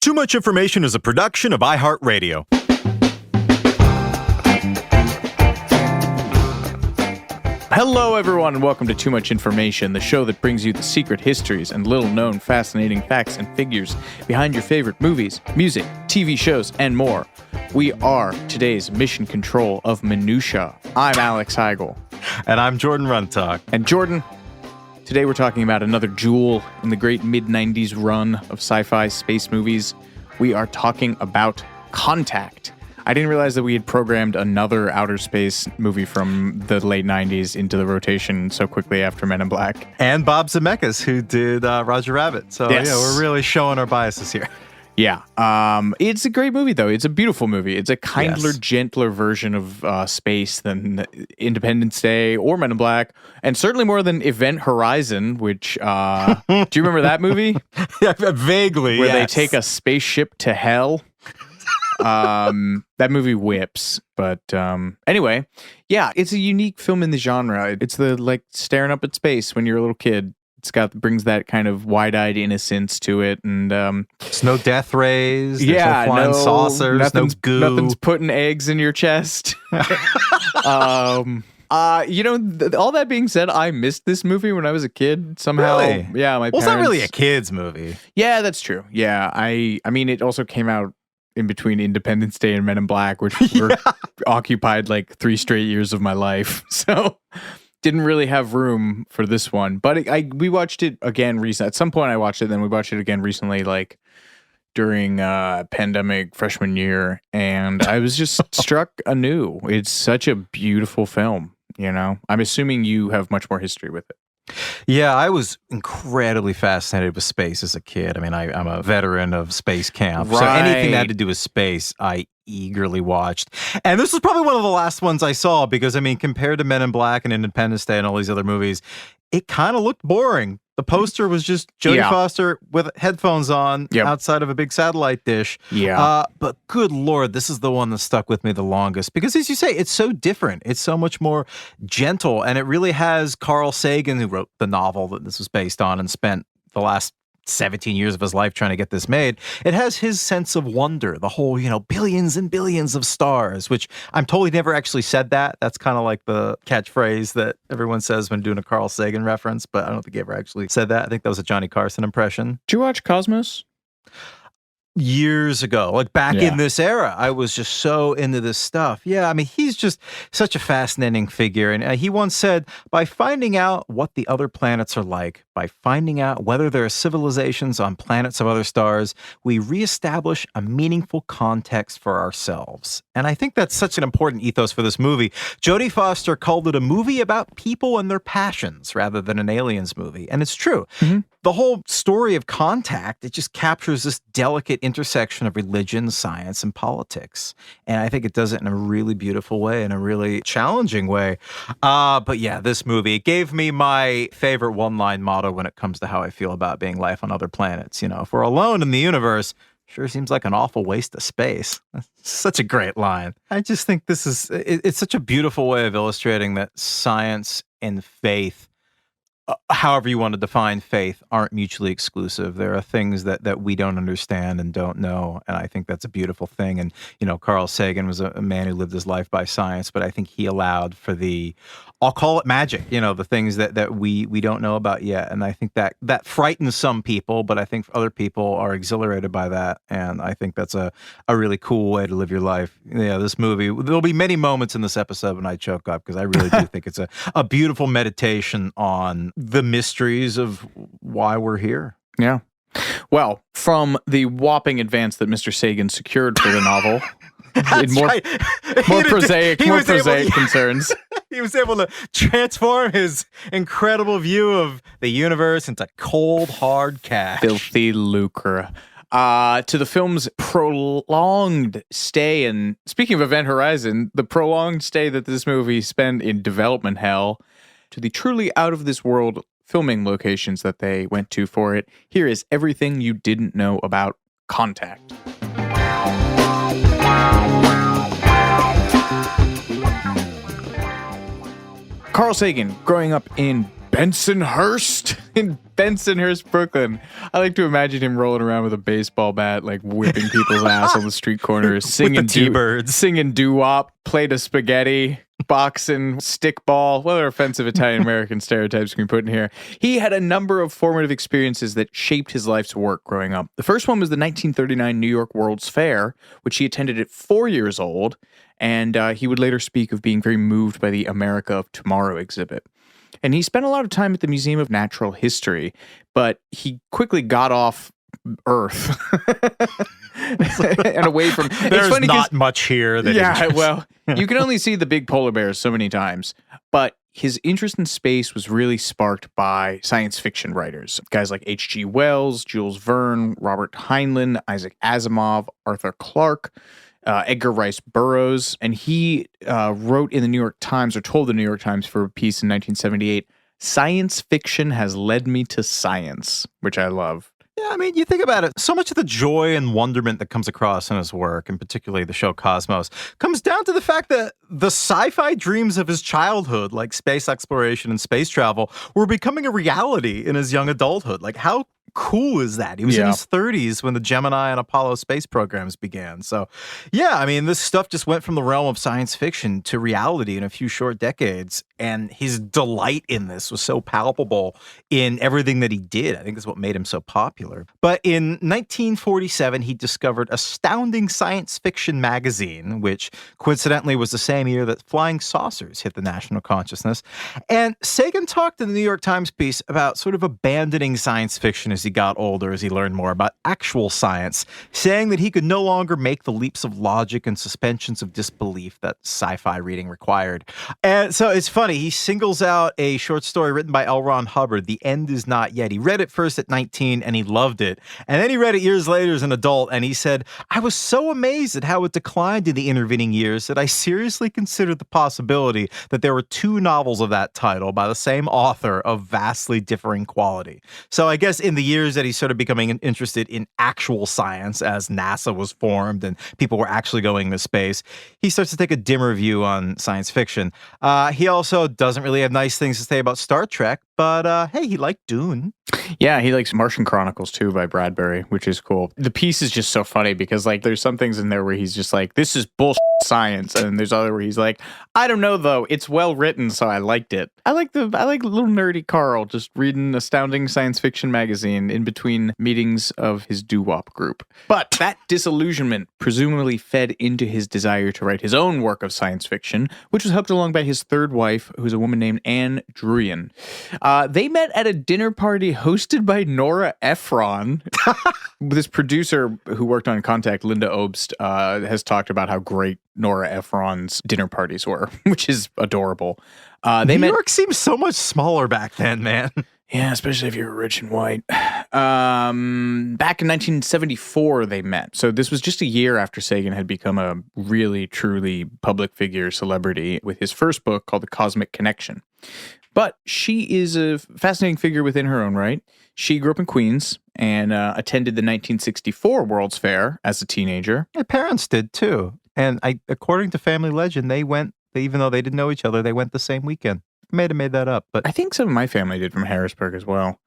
Too Much Information is a production of iHeart Radio. Hello, everyone, and welcome to Too Much Information, the show that brings you the secret histories and little-known fascinating facts and figures behind your favorite movies, music, TV shows, and more. We are today's mission control of minutia. I'm Alex Heigl. And I'm Jordan Runtagh. And Jordan, today we're talking about another jewel in the great mid-90s run of sci-fi space movies. We are talking about Contact. I didn't realize that we had programmed another outer space movie from the late 90s into the rotation so quickly after Men in Black. And Bob Zemeckis, who did Roger Rabbit. So, yes. Yeah, we're really showing our biases here. Yeah. It's a great movie, though. It's a beautiful movie. It's a kindler, gentler version of space than Independence Day or Men in Black, and certainly more than Event Horizon, which, do you remember that movie? Yeah, vaguely, Where they take a spaceship to hell. That movie whips, but anyway, yeah, it's a unique film in the genre. It's the staring up at space when you're a little kid. Brings that kind of wide-eyed innocence to it, and there's no death rays, there's no flying saucers, no goo. Nothing's putting eggs in your chest. All that being said, I missed this movie when I was a kid somehow. Really? Yeah, my parents. It's not really a kid's movie. Yeah, that's true. Yeah, I mean, it also came out in between Independence Day and Men in Black, which were occupied like 3 straight years of my life. So didn't really have room for this one. But we watched it again recently. At some point I watched it, then we watched it again recently, like during pandemic freshman year. And I was just struck anew. It's such a beautiful film, you know? I'm assuming you have much more history with it. Yeah, I was incredibly fascinated with space as a kid. I mean, I'm a veteran of space camp. Right. So anything that had to do with space, I eagerly watched. And this was probably one of the last ones I saw because, I mean, compared to Men in Black and Independence Day and all these other movies, it kind of looked boring. The poster was just Jodie Foster with headphones on outside of a big satellite dish. Yeah. But good Lord, this is the one that stuck with me the longest. Because as you say, it's so different. It's so much more gentle. And it really has Carl Sagan, who wrote the novel that this was based on and spent the last 17 years of his life trying to get this made. It has his sense of wonder, the whole, billions and billions of stars, which I'm totally never actually said that. That's kind of like the catchphrase that everyone says when doing a Carl Sagan reference, but I don't think he ever actually said that. I think that was a Johnny Carson impression. Did you watch Cosmos? Years ago, like back in this era, I was just so into this stuff. Yeah, I mean, he's just such a fascinating figure. And he once said, by finding out what the other planets are like, by finding out whether there are civilizations on planets of other stars, we reestablish a meaningful context for ourselves. And I think that's such an important ethos for this movie. Jodie Foster called it a movie about people and their passions rather than an aliens movie. And it's true. Mm-hmm. The whole story of Contact, it just captures this delicate intersection of religion, science, and politics. And I think it does it in a really beautiful way, in a really challenging way. But yeah, this movie, it gave me my favorite one-line motto when it comes to how I feel about being life on other planets. If we're alone in the universe, sure seems like an awful waste of space. That's such a great line. I just think it's such a beautiful way of illustrating that science and faith, however you want to define faith, aren't mutually exclusive. There are things that we don't understand and don't know, and I think that's a beautiful thing. And, Carl Sagan was a man who lived his life by science, but I think he allowed for I'll call it magic, the things that we don't know about yet. And I think that frightens some people, but I think other people are exhilarated by that. And I think that's a really cool way to live your life. Yeah, this movie, there'll be many moments in this episode when I choke up because I really do think it's a beautiful meditation on the mysteries of why we're here. Yeah. Well, from the whopping advance that Mr. Sagan secured for the novel, more prosaic concerns. He was able to transform his incredible view of the universe into cold, hard cash. Filthy lucre. To the film's prolonged stay in, speaking of Event Horizon, the prolonged stay that this movie spent in development hell, to the truly out-of-this-world filming locations that they went to for it, here is everything you didn't know about Contact. Carl Sagan, growing up in Bensonhurst in Bensonhurst, Brooklyn. I like to imagine him rolling around with a baseball bat, like whipping people's ass on the street corners, singing T-birds, singing doo-wop, plate of spaghetti, boxing, stickball. What other offensive Italian American stereotypes can we put in here? He had a number of formative experiences that shaped his life's work growing up. The first one was the 1939 New York World's Fair, which he attended at 4 years old, and he would later speak of being very moved by the America of Tomorrow exhibit. And he spent a lot of time at the Museum of Natural History, but he quickly got off Earth and away from. There's not much here. Well, you can only see the big polar bears so many times. But his interest in space was really sparked by science fiction writers, guys like H.G. Wells, Jules Verne, Robert Heinlein, Isaac Asimov, Arthur Clarke, Edgar Rice Burroughs, and he wrote in the New York Times, or told the New York Times for a piece in 1978, "Science fiction has led me to science," which I love. Yeah, I mean, you think about it, so much of the joy and wonderment that comes across in his work, and particularly the show Cosmos, comes down to the fact that the sci-fi dreams of his childhood, like space exploration and space travel, were becoming a reality in his young adulthood. Like, how cool is that? He was in his 30s when the Gemini and Apollo space programs began. So, yeah, I mean, this stuff just went from the realm of science fiction to reality in a few short decades. And his delight in this was so palpable in everything that he did. I think that's what made him so popular. But in 1947, he discovered Astounding Science Fiction magazine, which coincidentally was the same year that flying saucers hit the national consciousness. And Sagan talked in the New York Times piece about sort of abandoning science fiction as he got older, as he learned more about actual science, saying that he could no longer make the leaps of logic and suspensions of disbelief that sci-fi reading required. And so it's funny, he singles out a short story written by L. Ron Hubbard, "The End Is Not Yet." He read it first at 19 and he loved it. And then he read it years later as an adult and he said, "I was so amazed at how it declined in the intervening years that I seriously considered the possibility that there were two novels of that title by the same author of vastly differing quality." So I guess in the years that he's sort of becoming interested in actual science as NASA was formed and people were actually going to space, he starts to take a dimmer view on science fiction. He also doesn't really have nice things to say about Star Trek, but hey, he liked Dune. Yeah, he likes Martian Chronicles too by Bradbury, which is cool. The piece is just so funny because like there's some things in there where he's just like, this is bullshit science, and there's other where he's like, I don't know though, it's well written, so I liked it. I like little nerdy Carl just reading Astounding Science Fiction magazine in between meetings of his doo-wop group. But that disillusionment presumably fed into his desire to write his own work of science fiction, which was helped along by his third wife, who's a woman named Anne Druyan. They met at a dinner party hosted by Nora Ephron. This producer who worked on Contact, Linda Obst, has talked about how great Nora Ephron's dinner parties were, which is adorable. New York seems so much smaller back then, man. Yeah, especially if you're rich and white. Back in 1974, they met. So this was just a year after Sagan had become a really, truly public figure celebrity with his first book called The Cosmic Connection. But she is a fascinating figure within her own right. She grew up in Queens and attended the 1964 World's Fair as a teenager. My parents did too. And according to family legend, even though they didn't know each other, they went the same weekend. May have made that up, but I think some of my family did from Harrisburg as well.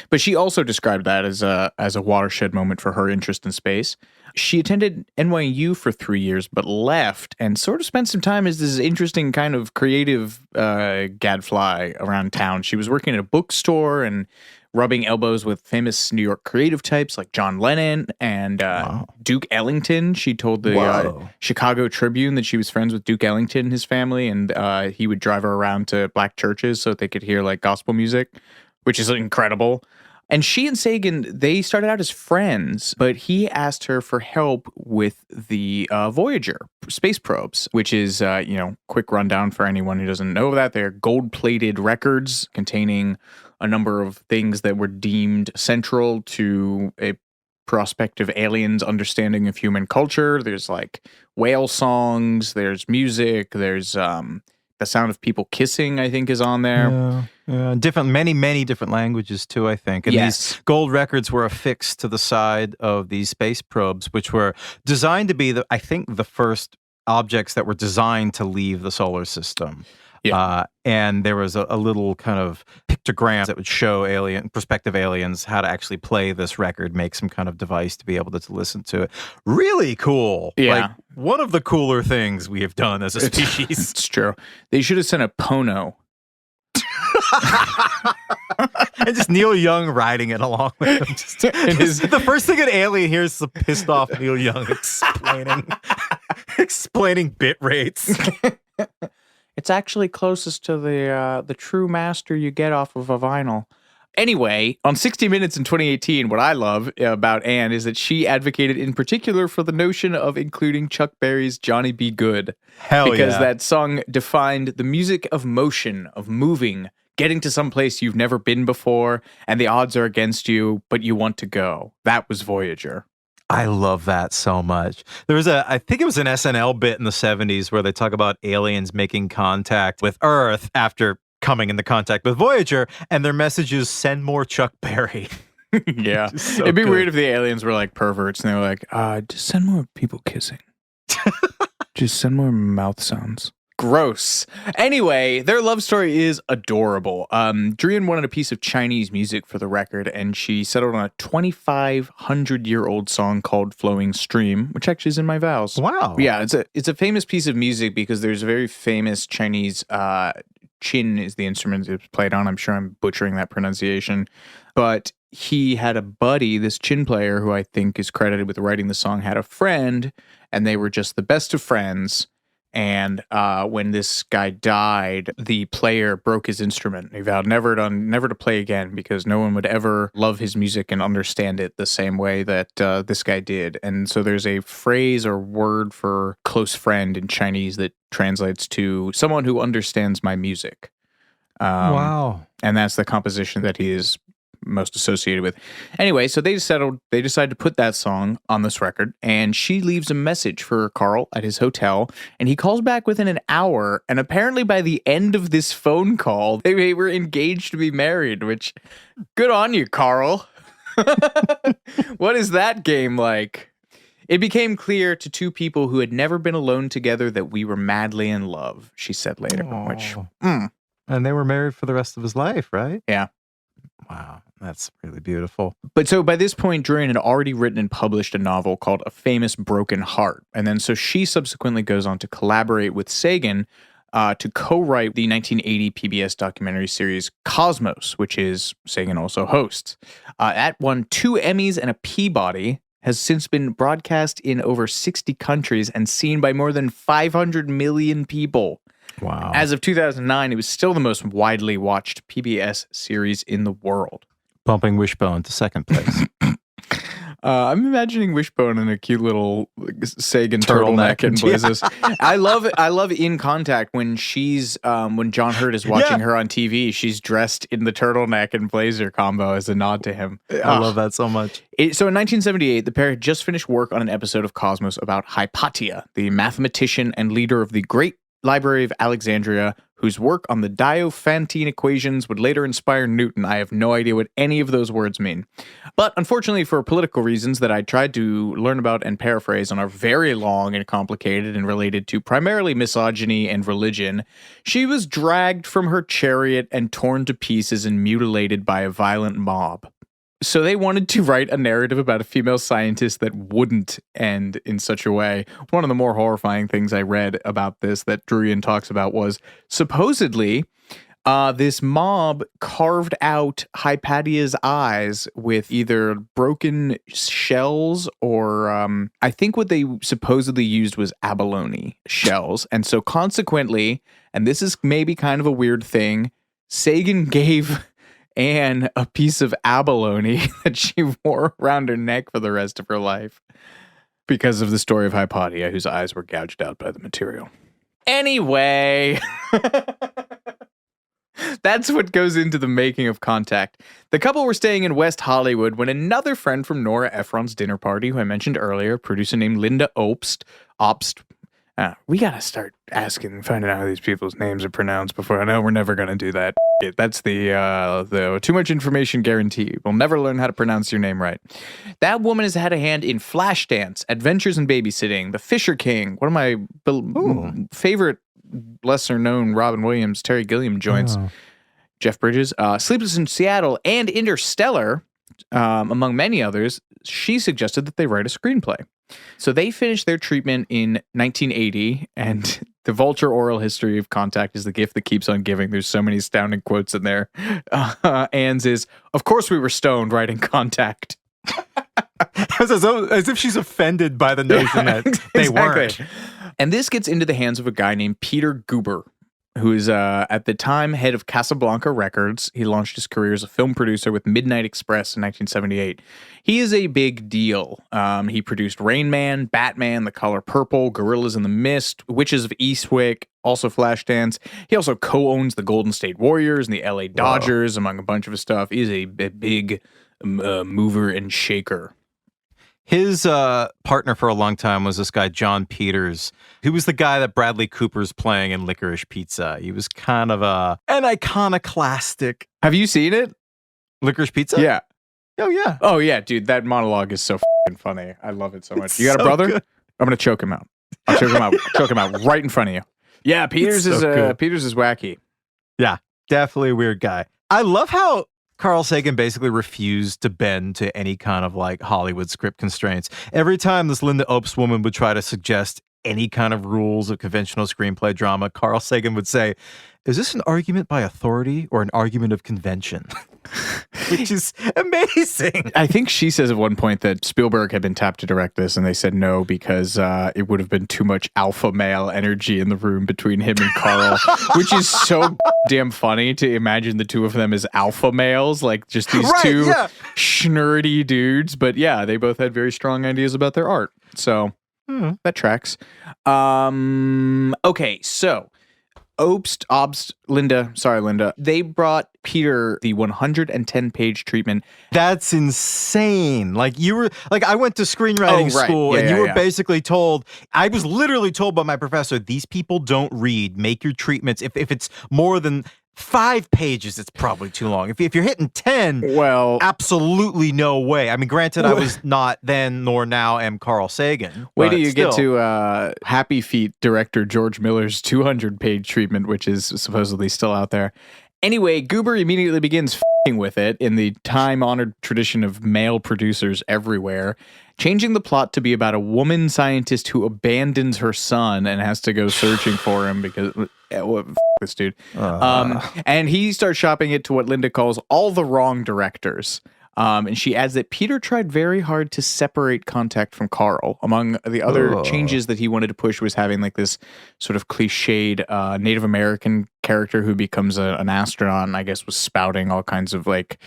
But she also described that as a watershed moment for her interest in space. She attended NYU for 3 years, but left and sort of spent some time as this interesting kind of creative gadfly around town. She was working at a bookstore and rubbing elbows with famous New York creative types like John Lennon and Duke Ellington. She told the Chicago Tribune that she was friends with Duke Ellington and his family, and he would drive her around to black churches so that they could hear like gospel music, which is incredible. And she and Sagan, they started out as friends, but he asked her for help with the Voyager space probes, which is, quick rundown for anyone who doesn't know that. They're gold-plated records containing a number of things that were deemed central to a prospective alien's understanding of human culture. There's like whale songs, there's music, there's the sound of people kissing, I think, is on there. Yeah. Many different languages too, I think. And these gold records were affixed to the side of these space probes, which were designed to be, the first objects that were designed to leave the solar system. And there was a little kind of pictogram that would show prospective aliens how to actually play this record, make some kind of device to be able to listen to it. Really cool. Yeah. Like, one of the cooler things we have done as a species. It's true. They should have sent a Pono. And just Neil Young riding it along with him. The first thing an alien hears is a pissed off Neil Young explaining bit rates. It's actually closest to the true master you get off of a vinyl. Anyway, on 60 Minutes in 2018, what I love about Anne is that she advocated in particular for the notion of including Chuck Berry's Johnny B. Good. Because that song defined the music of motion, of moving, getting to some place you've never been before, and the odds are against you, but you want to go. That was Voyager. I love that so much. There was I think it was an SNL bit in the 70s where they talk about aliens making contact with Earth after coming into contact with Voyager, and their message is send more Chuck Berry. Yeah. It'd be weird if the aliens were like perverts and they were like, just send more people kissing. Just send more mouth sounds. Gross. Anyway, their love story is adorable. Druyan wanted a piece of Chinese music for the record, and she settled on a 2,500-year-old song called Flowing Stream, which actually is in my vows. Wow. Yeah, it's a famous piece of music because there's a very famous Chinese chin is the instrument it's played on. I'm sure I'm butchering that pronunciation. But he had a buddy, this chin player, who I think is credited with writing the song, had a friend, and they were just the best of friends. And when this guy died, the player broke his instrument. He vowed never to play again because no one would ever love his music and understand it the same way that this guy did. And so there's a phrase or word for close friend in Chinese that translates to someone who understands my music. Wow. And that's the composition that he is most associated with. Anyway, so they decided to put that song on this record, and she leaves a message for Carl at his hotel, and he calls back within an hour, and apparently by the end of this phone call, they were engaged to be married, which, good on you, Carl. What is that game like? It became clear to two people who had never been alone together that we were madly in love, she said later, which... And they were married for the rest of his life, right? Yeah. Wow, that's really beautiful. But so by this point, Druyan had already written and published a novel called A Famous Broken Heart. And then so she subsequently goes on to collaborate with Sagan to co-write the 1980 PBS documentary series Cosmos, which is Sagan also hosts. That won 2 Emmys and a Peabody, has since been broadcast in over 60 countries and seen by more than 500 million people. Wow. As of 2009, it was still the most widely watched PBS series in the world. Bumping Wishbone to second place. I'm imagining Wishbone in a cute little Sagan turtleneck and blazes. I love In Contact when when John Hurt is watching her on TV, she's dressed in the turtleneck and blazer combo as a nod to him. I love that so much. So in 1978, the pair had just finished work on an episode of Cosmos about Hypatia, the mathematician and leader of the Great Library of Alexandria, whose work on the Diophantine equations would later inspire Newton. I have no idea what any of those words mean. But unfortunately, for political reasons that I tried to learn about and paraphrase and are very long and complicated and related to primarily misogyny and religion, she was dragged from her chariot and torn to pieces and mutilated by a violent mob. So they wanted to write a narrative about a female scientist that wouldn't end in such a way. One of the more horrifying things I read about this that Druyan talks about was supposedly this mob carved out Hypatia's eyes with either broken shells or I think what they supposedly used was abalone shells. And so consequently, and this is maybe kind of a weird thing, Sagan gave Anne a piece of abalone that she wore around her neck for the rest of her life because of the story of Hypatia, whose eyes were gouged out by the material. Anyway, that's what goes into the making of Contact. The couple were staying in West Hollywood when another friend from Nora Ephron's dinner party, who I mentioned earlier, a producer named Linda Obst, we gotta start asking and finding out how these people's names are pronounced before. I know we're never gonna do that. That's the too much information guarantee. We'll never learn how to pronounce your name right. That woman has had a hand in Flashdance, Adventures in Babysitting, The Fisher King, one of my favorite lesser known Robin Williams, Terry Gilliam joints, Jeff Bridges, Sleepless in Seattle, and Interstellar, among many others, she suggested that they write a screenplay. So they finished their treatment in 1980, and the Vulture oral history of Contact is the gift that keeps on giving. There's so many astounding quotes in there. Anne's is, of course we were stoned writing Contact. As if she's offended by the notion that they weren't. And this gets into the hands of a guy named Peter Guber, who is at the time head of Casablanca Records. He launched his career as a film producer with Midnight Express in 1978. He is a big deal. He produced Rain Man, Batman, The Color Purple, Gorillas in the Mist, Witches of Eastwick, also Flashdance. He also co-owns the Golden State Warriors and the LA Dodgers, among a bunch of his stuff. He's a big mover and shaker. His partner for a long time was this guy, John Peters, who was the guy that Bradley Cooper's playing in Licorice Pizza. He was kind of an iconoclastic. Have you seen it? Licorice Pizza? Yeah. Oh, yeah. Oh, yeah, dude. That monologue is so f***ing funny. I love it so much. You got a brother? Good. I'm going to choke him out. I'll choke him out. Choke him out right in front of you. Yeah, Peters is wacky. Yeah, definitely a weird guy. I love how Carl Sagan basically refused to bend to any kind of like Hollywood script constraints. Every time this Linda Opes woman would try to suggest any kind of rules of conventional screenplay drama, Carl Sagan would say, "Is this an argument by authority or an argument of convention?" Which is amazing. I think she says at one point that Spielberg had been tapped to direct this and they said no because it would have been too much alpha male energy in the room between him and Carl, which is so damn funny to imagine the two of them as alpha males, like just these two schnurdy dudes. But yeah, they both had very strong ideas about their art. So that tracks. Okay, so Linda, they brought Peter the 110-page treatment. That's insane. Like I went to screenwriting school and you were basically told, I was literally told by my professor, these people don't read, make your treatments. If it's more than 5 pages, it's probably too long. If you're hitting 10, well, absolutely no way. I mean, granted, I was not then nor now am Carl Sagan. Wait till you get to Happy Feet director George Miller's 200-page treatment, which is supposedly still out there. Anyway, Guber immediately begins f***ing with it in the time-honored tradition of male producers everywhere, changing the plot to be about a woman scientist who abandons her son and has to go searching for him because... this dude. And he starts shopping it to what Linda calls all the wrong directors. And she adds that Peter tried very hard to separate Contact from Carl. Among the other changes that he wanted to push was having like this sort of cliched Native American character who becomes an astronaut and I guess was spouting all kinds of like,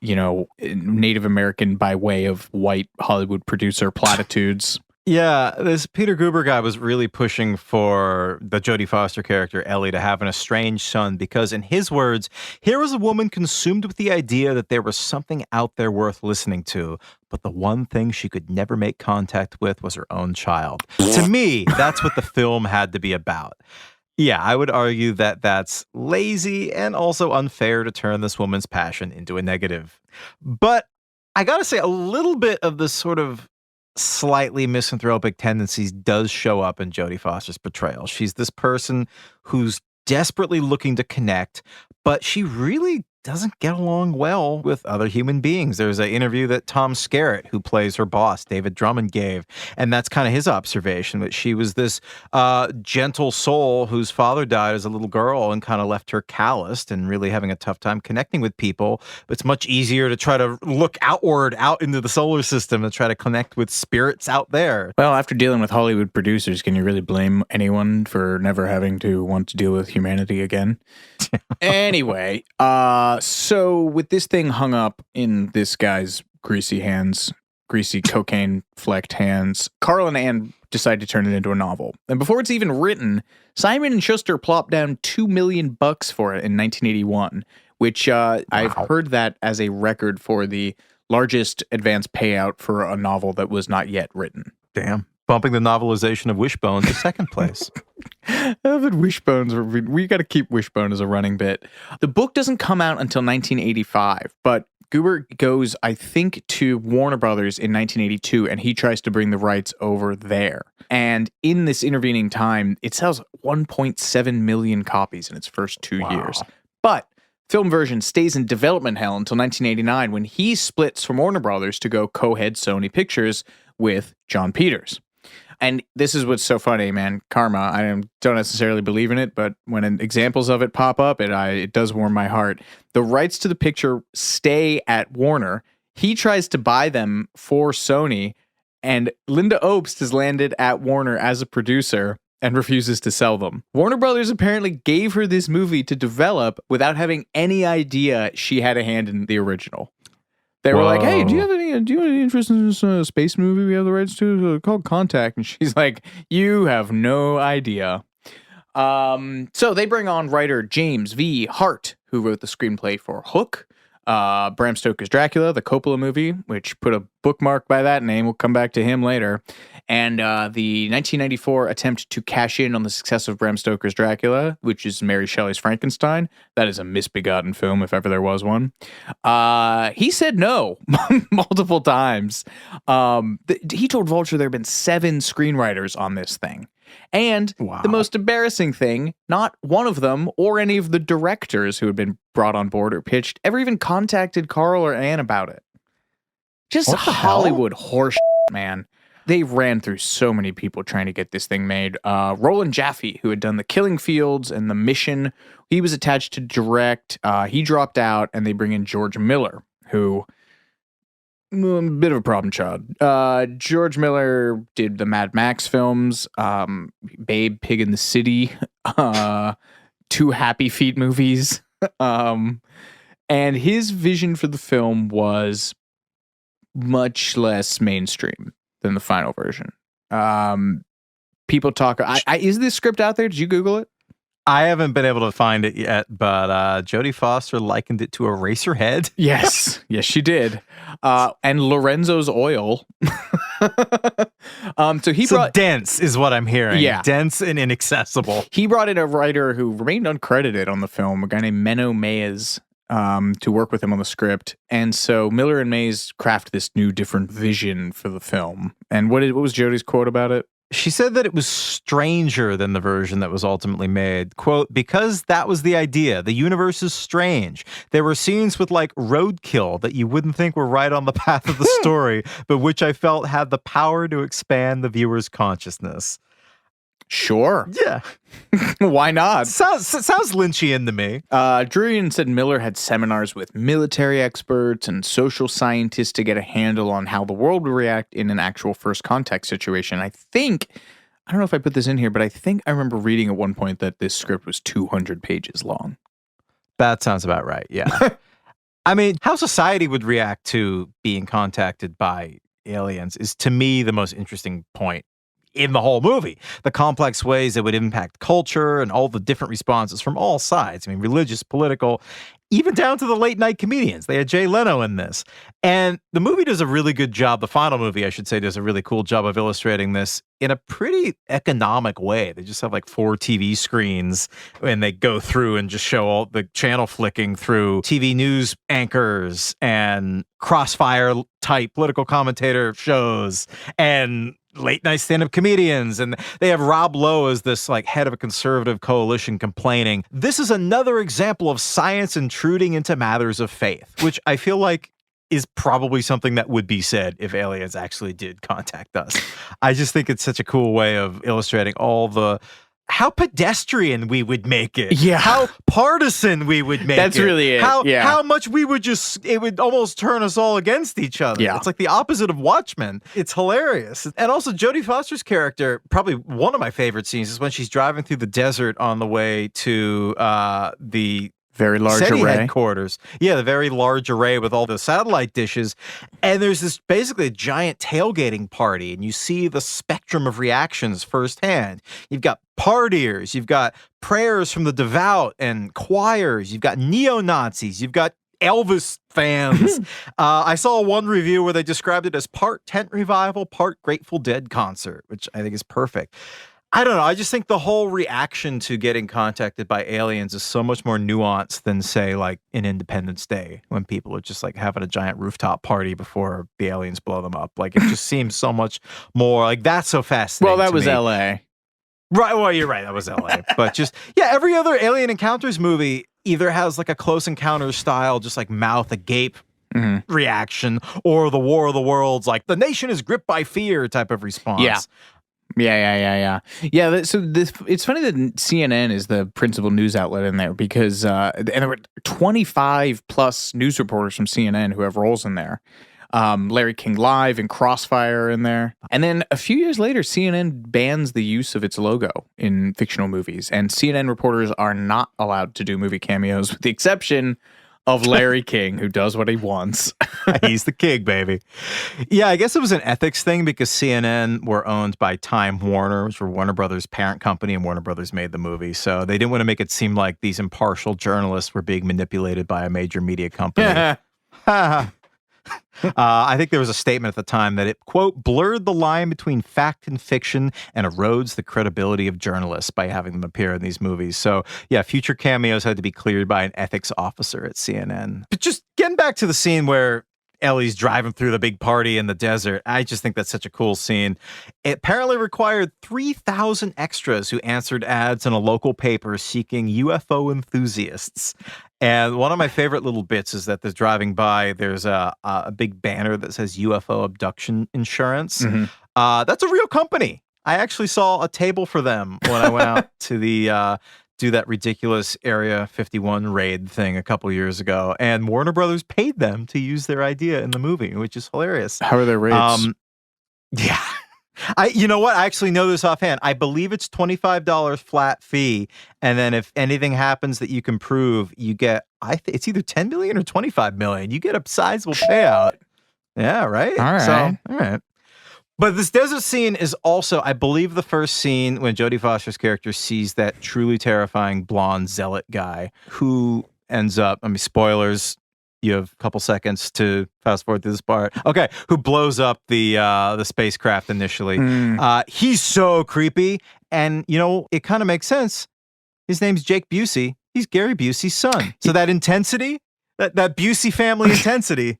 you know, Native American by way of white Hollywood producer platitudes. Yeah, this Peter Guber guy was really pushing for the Jodie Foster character, Ellie, to have an estranged son because, in his words, here was a woman consumed with the idea that there was something out there worth listening to, but the one thing she could never make contact with was her own child. To me, that's what the film had to be about. Yeah, I would argue that that's lazy and also unfair to turn this woman's passion into a negative. But I gotta say, a little bit of this sort of slightly misanthropic tendencies does show up in Jodie Foster's portrayal. She's this person who's desperately looking to connect, but she really doesn't get along well with other human beings. There's an interview that Tom Skerritt, who plays her boss, David Drummond, gave, and that's kind of his observation, that she was this gentle soul whose father died as a little girl and kind of left her calloused and really having a tough time connecting with people. It's much easier to try to look outward, out into the solar system and try to connect with spirits out there. Well, after dealing with Hollywood producers, can you really blame anyone for never having to want to deal with humanity again? Anyway, so with this thing hung up in this guy's greasy cocaine-flecked hands, Carl and Anne decide to turn it into a novel. And before it's even written, Simon & Schuster plopped down $2 million for it in 1981, which I've heard that as a record for the largest advance payout for a novel that was not yet written. Damn. Bumping the novelization of Wishbone to second place. We got to keep Wishbone as a running bit. The book doesn't come out until 1985, but Goober goes, I think, to Warner Brothers in 1982, and he tries to bring the rights over there. And in this intervening time, it sells 1.7 million copies in its first 2 years. But film version stays in development hell until 1989, when he splits from Warner Brothers to go co-head Sony Pictures with John Peters. And this is what's so funny, man. Karma. I don't necessarily believe in it, but when examples of it pop up, it does warm my heart. The rights to the picture stay at Warner. He tries to buy them for Sony, and Linda Obst has landed at Warner as a producer and refuses to sell them. Warner Brothers apparently gave her this movie to develop without having any idea she had a hand in the original. They were like, "Hey, do you have any interest in this space movie we have the rights to called Contact?" And she's like, "You have no idea." So they bring on writer James V. Hart, who wrote the screenplay for Hook, Bram Stoker's Dracula, the Coppola movie, which put a bookmark by that name. We'll come back to him later. And the 1994 attempt to cash in on the success of Bram Stoker's Dracula, which is Mary Shelley's Frankenstein. That is a misbegotten film, if ever there was one. He said no multiple times. He told Vulture there have been 7 screenwriters on this thing. And the most embarrassing thing, not one of them or any of the directors who had been brought on board or pitched ever even contacted Carl or Ann about it. Just Hollywood horse, man. They ran through so many people trying to get this thing made. Roland Jaffe, who had done The Killing Fields and The Mission, he was attached to direct. He dropped out, and they bring in George Miller, who... a bit of a problem child. George Miller did the Mad Max films, Babe, Pig in the City, 2 Happy Feet movies. And his vision for the film was much less mainstream than the final version. People talk... is this script out there? Did you Google it? I haven't been able to find it yet, but Jodie Foster likened it to a racer head. Yes. Yes, she did. And Lorenzo's oil. So dense is what I'm hearing. Yeah. Dense and inaccessible. He brought in a writer who remained uncredited on the film, a guy named Menno Meyes, to work with him on the script. And so Miller and Mays craft this new, different vision for the film. And what was Jodie's quote about it? She said that it was stranger than the version that was ultimately made. Quote, "Because that was the idea. The universe is strange. There were scenes with like roadkill that you wouldn't think were right on the path of the story, but which I felt had the power to expand the viewer's consciousness." Sure. Yeah. Why not? Sounds Lynchian to me. Druyan said Miller had seminars with military experts and social scientists to get a handle on how the world would react in an actual first contact situation. I don't know if I put this in here, but I think I remember reading at one point that this script was 200 pages long. That sounds about right, yeah. I mean, how society would react to being contacted by aliens is, to me, the most interesting point in the whole movie. The complex ways it would impact culture and all the different responses from all sides. I mean, religious, political, even down to the late night comedians. They had Jay Leno in this. And the movie does a really good job. The final movie, I should say, does a really cool job of illustrating this in a pretty economic way. They just have like 4 TV screens and they go through and just show all the channel flicking through TV news anchors and crossfire type political commentator shows and late night stand-up comedians, and they have Rob Lowe as this like head of a conservative coalition complaining. This is another example of science intruding into matters of faith, which I feel like is probably something that would be said if aliens actually did contact us. I just think it's such a cool way of illustrating how pedestrian we would make it. Yeah. How partisan we would make it. That's really it. How much we would it would almost turn us all against each other. Yeah. It's like the opposite of Watchmen. It's hilarious. And also Jodie Foster's character, probably one of my favorite scenes is when she's driving through the desert on the way to the very large SETI array headquarters. Yeah, the very large array with all the satellite dishes. And there's this basically a giant tailgating party, and you see the spectrum of reactions firsthand. You've got partiers, you've got prayers from the devout and choirs, you've got neo-Nazis, you've got Elvis fans. I saw one review where they described it as part tent revival, part Grateful Dead concert, which I think is perfect. I don't know. I just think the whole reaction to getting contacted by aliens is so much more nuanced than, say, like in Independence Day, when people are just like having a giant rooftop party before the aliens blow them up. Like, it just seems so much more like that's so fascinating. Well, that was me. LA. Right. Well, you're right. That was LA. But just, yeah, every other Alien Encounters movie either has like a Close Encounters style, just like mouth agape reaction, or the War of the Worlds, like the nation is gripped by fear type of response. Yeah. Yeah. So it's funny that CNN is the principal news outlet in there because and there were 25 plus news reporters from CNN who have roles in there. Larry King Live and Crossfire in there. And then a few years later, CNN bans the use of its logo in fictional movies. And CNN reporters are not allowed to do movie cameos with the exception of Larry King, who does what he wants. He's the king, baby. Yeah, I guess it was an ethics thing because CNN were owned by Time Warner, which were Warner Brothers' parent company, and Warner Brothers made the movie. So they didn't want to make it seem like these impartial journalists were being manipulated by a major media company. I think there was a statement at the time that it, quote, blurred the line between fact and fiction and erodes the credibility of journalists by having them appear in these movies. So, yeah, future cameos had to be cleared by an ethics officer at CNN. But just getting back to the scene where Ellie's driving through the big party in the desert, I just think that's such a cool scene. It apparently required 3,000 extras who answered ads in a local paper seeking UFO enthusiasts. And one of my favorite little bits is that there's driving by, there's a big banner that says UFO abduction insurance. That's a real company. I actually saw a table for them when I went out to the do that ridiculous Area 51 raid thing a couple years ago. And Warner Brothers paid them to use their idea in the movie, which is hilarious. How are their rates? Yeah. You know what? I actually know this offhand. I believe it's $25 flat fee. And then if anything happens that you can prove, you get, it's either 10 million or 25 million. You get a sizable payout. Yeah, right? All right. So, all right. But this desert scene is also, I believe, the first scene when Jodie Foster's character sees that truly terrifying blonde zealot guy who ends up, spoilers, you have a couple seconds to fast forward through this part. Okay, who blows up the spacecraft initially. He's so creepy. And, you know, it kind of makes sense. His name's Jake Busey. He's Gary Busey's son. So that intensity, that Busey family intensity,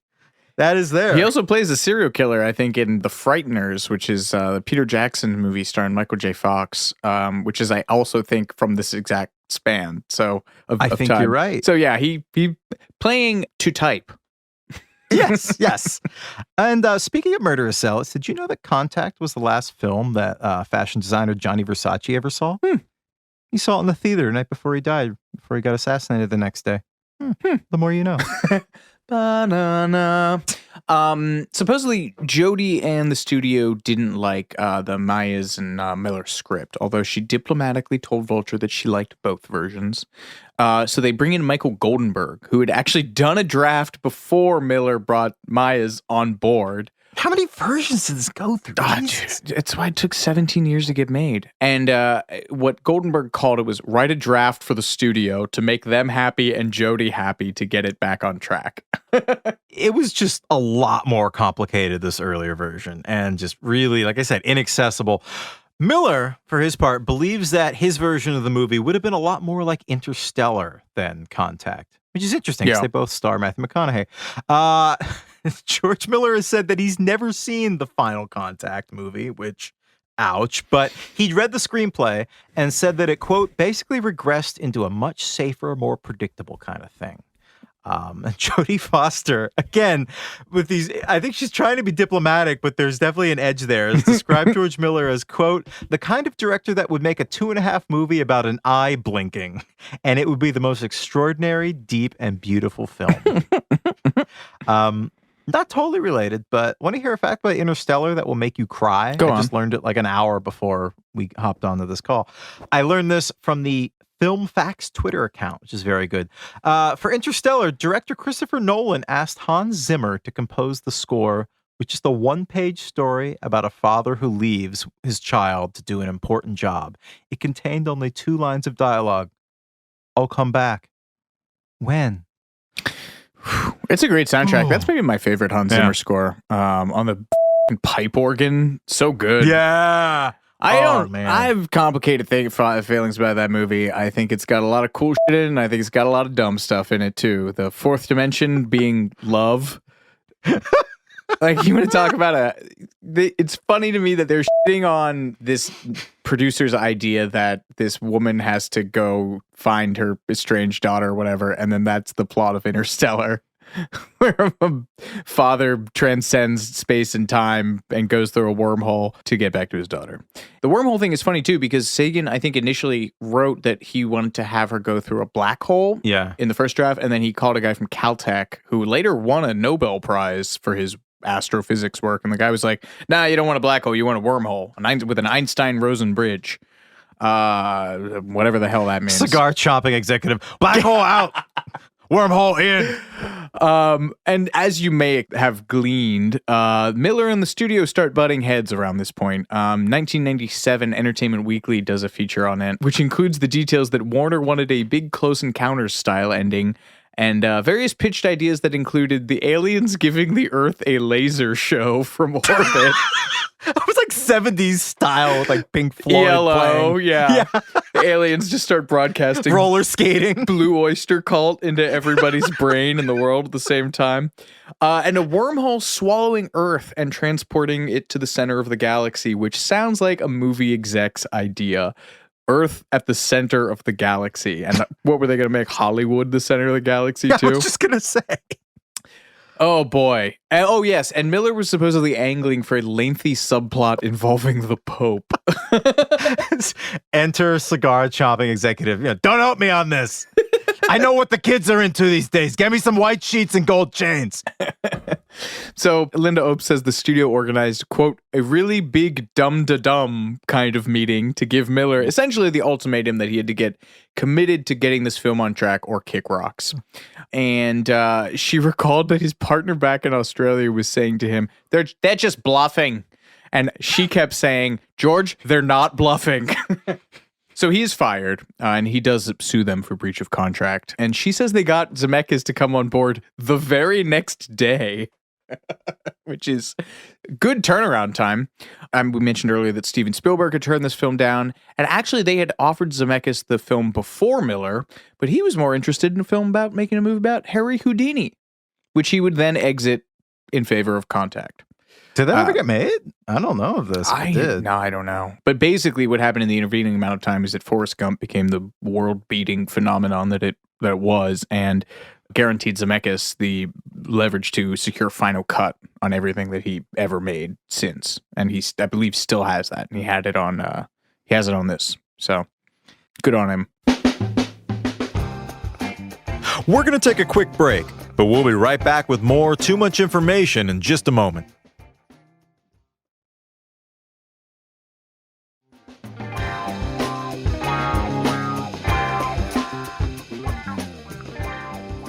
that is there. He also plays a serial killer, I think, in The Frighteners, which is the Peter Jackson movie starring Michael J. Fox, which is, I also think, from this exact span. So I think time. You're right. So yeah, he playing to type. Yes. And speaking of murderous zealots, did you know that Contact was the last film that fashion designer Gianni Versace ever saw? He saw it in the theater the night before he died, before he got assassinated the next day. The more you know. Banana. Supposedly Jodie and the studio didn't like the Myers and Miller script, although she diplomatically told Vulture that she liked both versions. So they bring in Michael Goldenberg, who had actually done a draft before Miller brought Myers on board. How many versions did this go through? It's why it took 17 years to get made. And what Goldenberg called it was write a draft for the studio to make them happy and Jodie happy to get it back on track. It was just a lot more complicated, this earlier version, and just really, like I said, inaccessible. Miller, for his part, believes that his version of the movie would have been a lot more like Interstellar than Contact, which is interesting because they both star Matthew McConaughey. George Miller has said that he's never seen the Final Contact movie, which, ouch, but he'd read the screenplay and said that it, quote, basically regressed into a much safer, more predictable kind of thing. And Jodie Foster, again, with these, I think she's trying to be diplomatic, but there's definitely an edge there, has described George Miller as, quote, the kind of director that would make a 2.5 movie about an eye blinking, and it would be the most extraordinary, deep, and beautiful film. Not totally related, but want to hear a fact about Interstellar that will make you cry? Go on. I just learned it like an hour before we hopped onto this call. I learned this from the Film Facts Twitter account, which is very good. For Interstellar, director Christopher Nolan asked Hans Zimmer to compose the score, which is the one-page story about a father who leaves his child to do an important job. It contained only 2 lines of dialogue. I'll come back. When? It's a great soundtrack. That's maybe my favorite Hans Zimmer score. On the pipe organ, so good. Yeah. Man. I have complicated feelings about that movie. I think it's got a lot of cool shit in it, and I think it's got a lot of dumb stuff in it too. The fourth dimension being love. Like, you want to talk about it's funny to me that they're shitting on this producer's idea that this woman has to go find her estranged daughter or whatever, and then that's the plot of Interstellar, where a father transcends space and time and goes through a wormhole to get back to his daughter. The wormhole thing is funny too, because Sagan, I think, initially wrote that he wanted to have her go through a black hole in the first draft, and then he called a guy from Caltech who later won a Nobel Prize for his astrophysics work, and the guy was like, nah, you don't want a black hole, you want a wormhole, with an Einstein-Rosen bridge. Whatever the hell that means. Cigar chopping executive. Black hole out. Wormhole in. And as you may have gleaned, Miller and the studio start butting heads around this point. 1997, Entertainment Weekly does a feature on it, which includes the details that Warner wanted a big Close Encounters style ending, and various pitched ideas that included the aliens giving the Earth a laser show from orbit. It was like 70s style with like Pink Floyd ELO, playing. yeah. The aliens just start broadcasting roller skating. Blue Oyster Cult into everybody's brain in the world at the same time. And a wormhole swallowing Earth and transporting it to the center of the galaxy, which sounds like a movie exec's idea. Earth at the center of the galaxy. And what were they going to make Hollywood the center of the galaxy too? I was just going to say. Oh boy. Oh yes, and Miller was supposedly angling for a lengthy subplot involving the Pope. Enter cigar chopping executive. Don't help me on this. I know what the kids are into these days. Get me some white sheets and gold chains. So Linda Ope says the studio organized, quote, a really big dumb-da-dumb kind of meeting to give Miller essentially the ultimatum that he had to get committed to getting this film on track or kick rocks. And she recalled that his partner back in Australia was saying to him, they're just bluffing. And she kept saying, George, they're not bluffing. So he is fired, and he does sue them for breach of contract. And she says they got Zemeckis to come on board the very next day, which is good turnaround time. We mentioned earlier that Steven Spielberg had turned this film down, and actually they had offered Zemeckis the film before Miller, but he was more interested in a film about making a movie about Harry Houdini, which he would then exit in favor of Contact. Did that ever get made? I don't know if this did. No, I don't know. But basically what happened in the intervening amount of time is that Forrest Gump became the world-beating phenomenon that it was, and guaranteed Zemeckis the leverage to secure final cut on everything that he ever made since. And he, I believe, still has that. And he had it on this. So good on him. We're going to take a quick break, but we'll be right back with more Too Much Information in just a moment.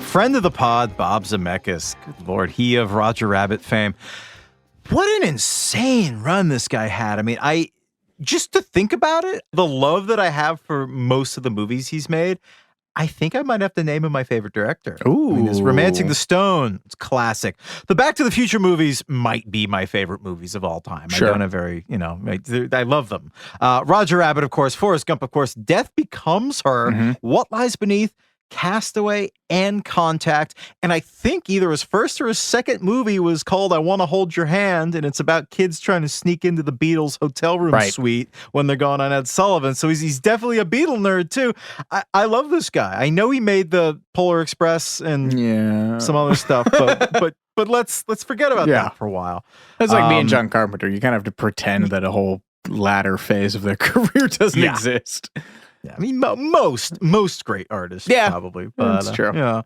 Friend of the pod, Bob Zemeckis. Good Lord, he of Roger Rabbit fame. What an insane run this guy had. I mean, just to think about it, the love that I have for most of the movies he's made, I think I might have to name him my favorite director. Ooh. I mean, his Romancing the Stone, it's classic. The Back to the Future movies might be my favorite movies of all time. Sure. I don't have I love them. Roger Rabbit, of course. Forrest Gump, of course. Death Becomes Her. Mm-hmm. What Lies Beneath. Castaway and Contact, and I think either his first or his second movie was called I Want to Hold Your Hand, and it's about kids trying to sneak into the Beatles hotel room suite when they're going on Ed Sullivan. So he's definitely a Beatle nerd too. I love this guy. I know he made the Polar Express and some other stuff, but let's forget about that for a while. That's like me and John Carpenter. You kind of have to pretend that a whole latter phase of their career doesn't exist. Yeah, I mean, most great artists, probably. But, that's true. Yeah.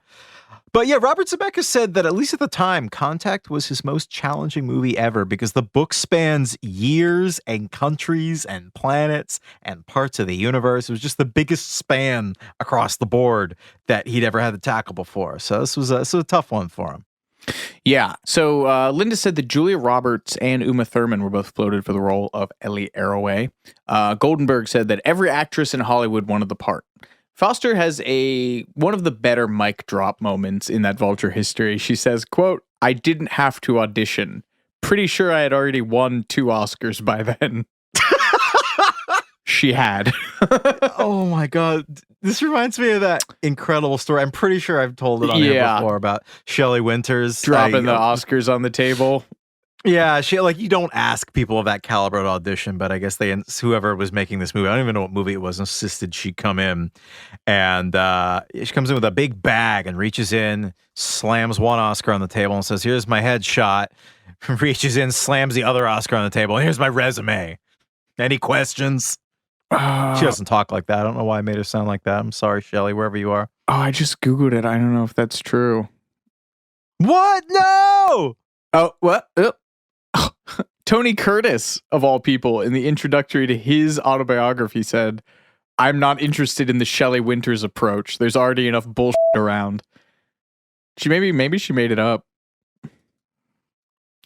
But yeah, Robert Zemeckis said that at least at the time, Contact was his most challenging movie ever because the book spans years and countries and planets and parts of the universe. It was just the biggest span across the board that he'd ever had to tackle before. So this was a tough one for him. Yeah. So Linda said that Julia Roberts and Uma Thurman were both floated for the role of Ellie Arroway. Goldenberg said that every actress in Hollywood wanted the part. Foster has one of the better mic drop moments in that Vulture history. She says, quote, I didn't have to audition. Pretty sure I had already won 2 Oscars by then. she had. Oh my God. This reminds me of that incredible story. I'm pretty sure I've told it on here before about Shelley Winters. Dropping the Oscars on the table. Yeah, you don't ask people of that caliber to audition, but I guess whoever was making this movie, I don't even know what movie it was, insisted she come in. And she comes in with a big bag and reaches in, slams one Oscar on the table and says, "Here's my headshot." Reaches in, slams the other Oscar on the table, and here's my resume. Any questions? She doesn't talk like that. I don't know why I made her sound like that. I'm sorry, Shelley, wherever you are. Oh, I just Googled it. I don't know if that's true. What? No! Oh, what? Tony Curtis, of all people, in the introductory to his autobiography said, "I'm not interested in the Shelley Winters approach. There's already enough bullshit around." Maybe she made it up.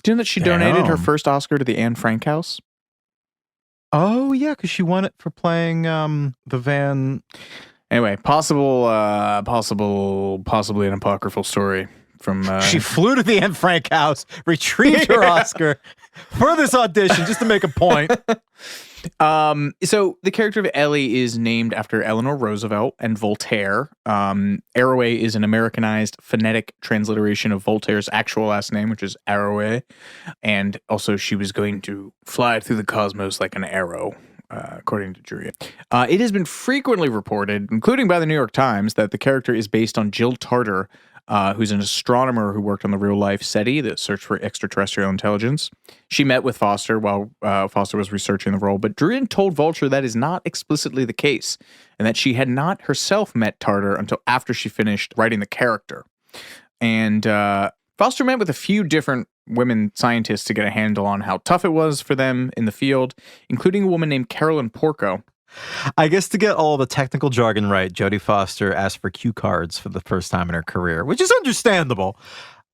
Do you know that she donated her first Oscar to the Anne Frank House? Oh, yeah, because she won it for playing the Van... Anyway, possibly an apocryphal story from... She flew to the Anne Frank House, retrieved her Oscar for this audition, just to make a point. So the character of Ellie is named after Eleanor Roosevelt and Voltaire. Arroway is an Americanized phonetic transliteration of Voltaire's actual last name, which is Arroway. And also she was going to fly through the cosmos like an arrow, according to Druyan. It has been frequently reported, including by the New York Times, that the character is based on Jill Tarter, who's an astronomer who worked on the real-life SETI, the search for extraterrestrial intelligence. She met with Foster while Foster was researching the role, but Druyan told Vulture that is not explicitly the case, and that she had not herself met Tarter until after she finished writing the character. And Foster met with a few different women scientists to get a handle on how tough it was for them in the field, including a woman named Carolyn Porco. I guess to get all the technical jargon right, Jodie Foster asked for cue cards for the first time in her career, which is understandable.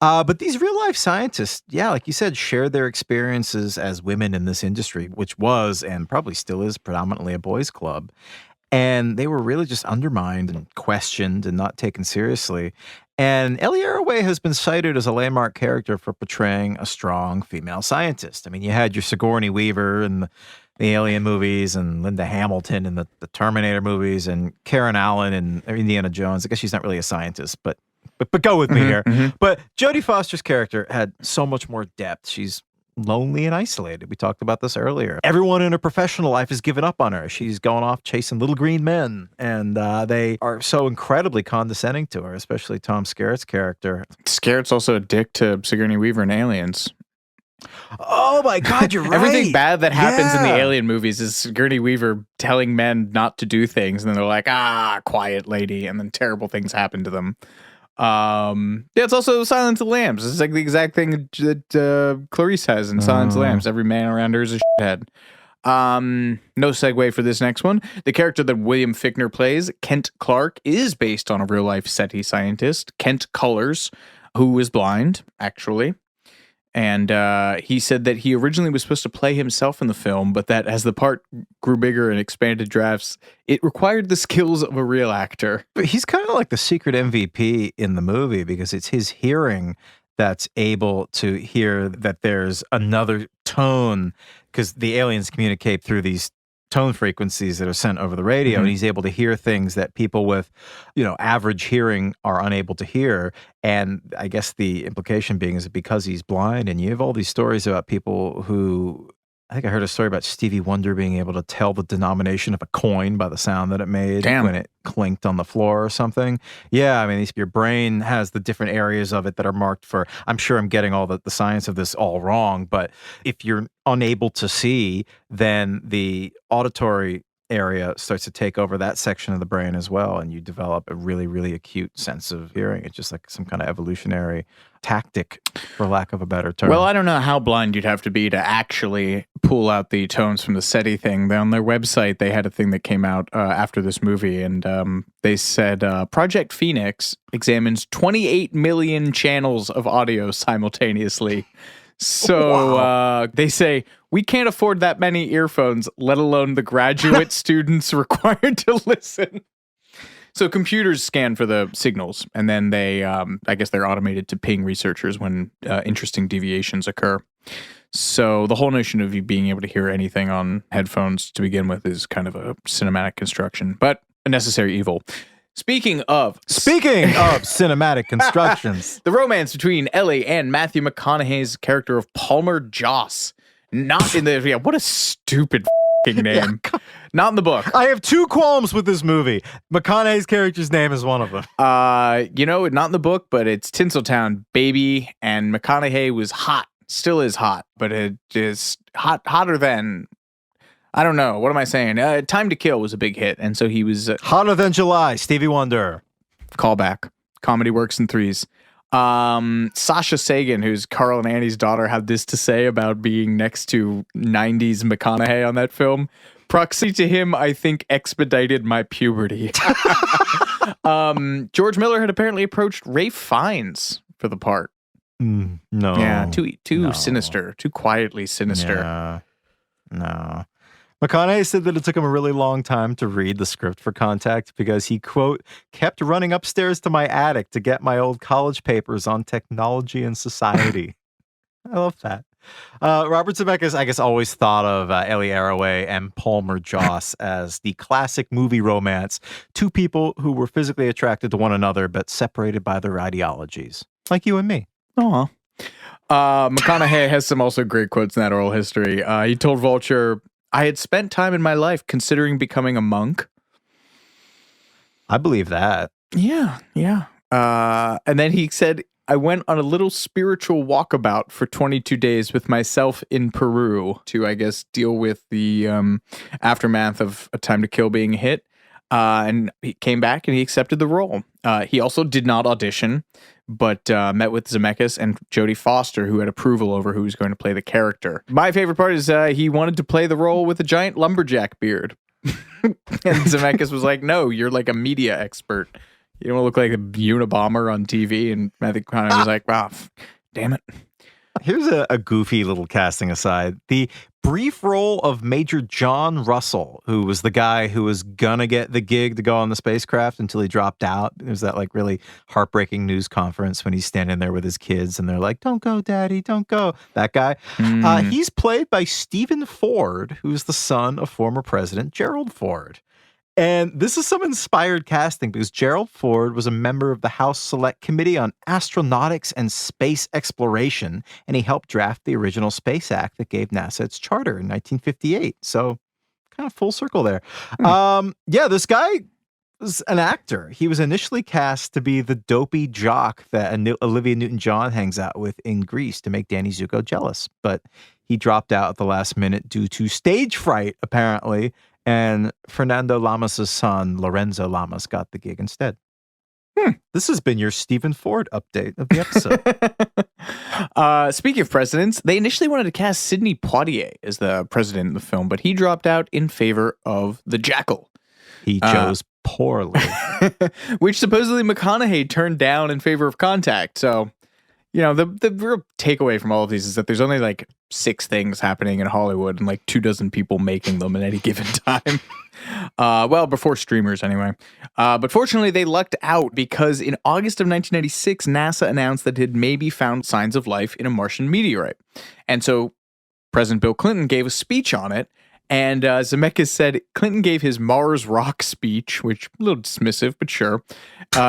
But these real-life scientists, yeah, like you said, share their experiences as women in this industry, which was and probably still is predominantly a boys' club. And they were really just undermined and questioned and not taken seriously. And Ellie Arroway has been cited as a landmark character for portraying a strong female scientist. I mean, you had your Sigourney Weaver and the Alien movies and Linda Hamilton in the Terminator movies and Karen Allen in Indiana Jones. I guess she's not really a scientist, but go with me here. Mm-hmm. But Jodie Foster's character had so much more depth. She's lonely and isolated. We talked about this earlier. Everyone in her professional life has given up on her. She's going off chasing little green men, and they are so incredibly condescending to her, especially Tom Skerritt's character. Skerritt's also a dick to Sigourney Weaver in Aliens. Oh my God, you're right. Everything bad that happens in the Alien movies is Sigourney Weaver telling men not to do things, and then they're like, quiet lady, and then terrible things happen to them. It's also Silence of the Lambs. It's like the exact thing that Clarice has in Silence of the Lambs. Every man around her is a shithead. No segue for this next one. The character that William Fichtner plays, Kent Clark, is based on a real-life SETI scientist, Kent Cullors, who is blind, actually. And he said that he originally was supposed to play himself in the film, but that as the part grew bigger and expanded drafts, it required the skills of a real actor. But he's kind of like the secret MVP in the movie because it's his hearing that's able to hear that there's another tone, because the aliens communicate through these tone frequencies that are sent over the radio, and he's able to hear things that people with, average hearing are unable to hear. And I guess the implication being is that because he's blind, and you have all these stories about people who, I think I heard a story about Stevie Wonder being able to tell the denomination of a coin by the sound that it made when it clinked on the floor or something. Yeah, I mean, your brain has the different areas of it that are marked for, I'm sure I'm getting all the science of this all wrong, but if you're unable to see, then the auditory area starts to take over that section of the brain as well, and you develop a really, really acute sense of hearing. It's just like some kind of evolutionary tactic, for lack of a better term. Well, I don't know how blind you'd have to be to actually pull out the tones from the SETI thing. On their website, they had a thing that came out after this movie, and they said Project Phoenix examines 28 million channels of audio simultaneously. So they say, we can't afford that many earphones, let alone the graduate students required to listen. So computers scan for the signals, and then they, I guess they're automated to ping researchers when interesting deviations occur. So the whole notion of you being able to hear anything on headphones to begin with is kind of a cinematic construction, but a necessary evil. Speaking of cinematic constructions, the romance between Ellie and Matthew McConaughey's character of Palmer Joss. Not in the what a stupid name. Yeah. Not in the book. I have two qualms with this movie. McConaughey's character's name is one of them. Not in the book, but it's Tinseltown, baby, and McConaughey was hot. Still is hot, but it is hotter than, I don't know. What am I saying? Time to Kill was a big hit, and so he was hotter than July. Stevie Wonder. Callback. Comedy works in threes. Sasha Sagan, who's Carl and Annie's daughter, had this to say about being next to 90s McConaughey on that film. Proximity to him, I think, expedited my puberty. George Miller had apparently approached Ralph Fiennes for the part. No. Yeah, too sinister, too quietly sinister. Yeah. No. McConaughey said that it took him a really long time to read the script for Contact because he, quote, kept running upstairs to my attic to get my old college papers on technology and society. I love that. Robert Zemeckis, I guess, always thought of Ellie Arroway and Palmer Joss as the classic movie romance, two people who were physically attracted to one another but separated by their ideologies, like you and me. Aw. McConaughey has some also great quotes in that oral history. He told Vulture, I had spent time in my life considering becoming a monk. I believe that. Yeah. And then he said, I went on a little spiritual walkabout for 22 days with myself in Peru to, I guess, deal with the aftermath of A Time to Kill being a hit. And he came back and he accepted the role. He also did not audition, but met with Zemeckis and Jodie Foster, who had approval over who was going to play the character. My favorite part is he wanted to play the role with a giant lumberjack beard. And Zemeckis was like, no, you're like a media expert. You don't look like a Unabomber on TV. And Matthew McConaughey was like, wow, damn it. Here's a goofy little casting aside. The brief role of Major John Russell, who was the guy who was gonna get the gig to go on the spacecraft until he dropped out. It was that like really heartbreaking news conference when he's standing there with his kids and they're like, don't go, daddy, don't go. That guy. He's played by Stephen Ford, who's the son of former President Gerald Ford. And this is some inspired casting because Gerald Ford was a member of the House Select Committee on Astronautics and Space Exploration, and he helped draft the original Space Act that gave NASA its charter in 1958. So kind of full circle there. This guy was an actor. He was initially cast to be the dopey jock that Olivia Newton-John hangs out with in Grease to make Danny Zuko jealous. But he dropped out at the last minute due to stage fright, apparently. And Fernando Lamas' son, Lorenzo Lamas, got the gig instead. This has been your Stephen Ford update of the episode. Speaking of presidents, they initially wanted to cast Sidney Poitier as the president in the film, but he dropped out in favor of the Jackal. He chose poorly. Which supposedly McConaughey turned down in favor of Contact. So, you know, the real takeaway from all of these is that there's only like 6 things happening in Hollywood and like 24 people making them at any given time. Well, before streamers anyway. But fortunately, they lucked out because in August of 1996, NASA announced that it had maybe found signs of life in a Martian meteorite. And so President Bill Clinton gave a speech on it. And Zemeckis said Clinton gave his Mars Rock speech, which a little dismissive, but sure.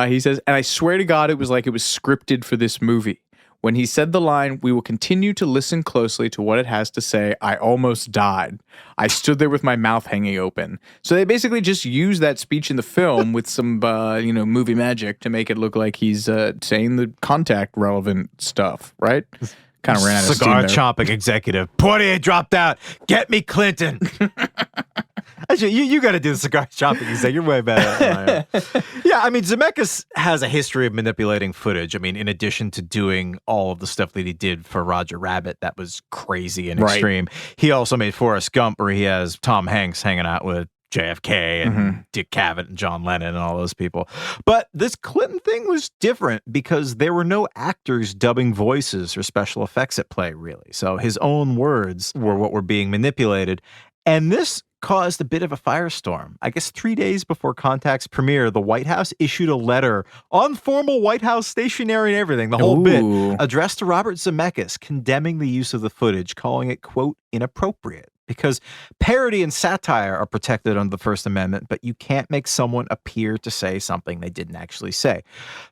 He says, and I swear to God, it was like it was scripted for this movie. When he said the line, we will continue to listen closely to what it has to say, I almost died. I stood there with my mouth hanging open. So they basically just used that speech in the film with some, movie magic to make it look like he's saying the Contact relevant stuff, right? Kind of ran out of steam there. Cigar chomping executive. Poitier dropped out. Get me Clinton. Actually, you got to do the cigar chomping. You say you're way better than I am. Yeah, I mean, Zemeckis has a history of manipulating footage. I mean, in addition to doing all of the stuff that he did for Roger Rabbit, that was crazy and extreme. He also made Forrest Gump, where he has Tom Hanks hanging out with JFK and Dick Cavett and John Lennon and all those people. But this Clinton thing was different because there were no actors dubbing voices or special effects at play, really. So his own words were what were being manipulated. And this caused a bit of a firestorm. I guess 3 days before Contact's premiere, the White House issued a letter on formal White House stationery and everything, the whole bit, addressed to Robert Zemeckis, condemning the use of the footage, calling it, quote, inappropriate. Because parody and satire are protected under the First Amendment, but you can't make someone appear to say something they didn't actually say.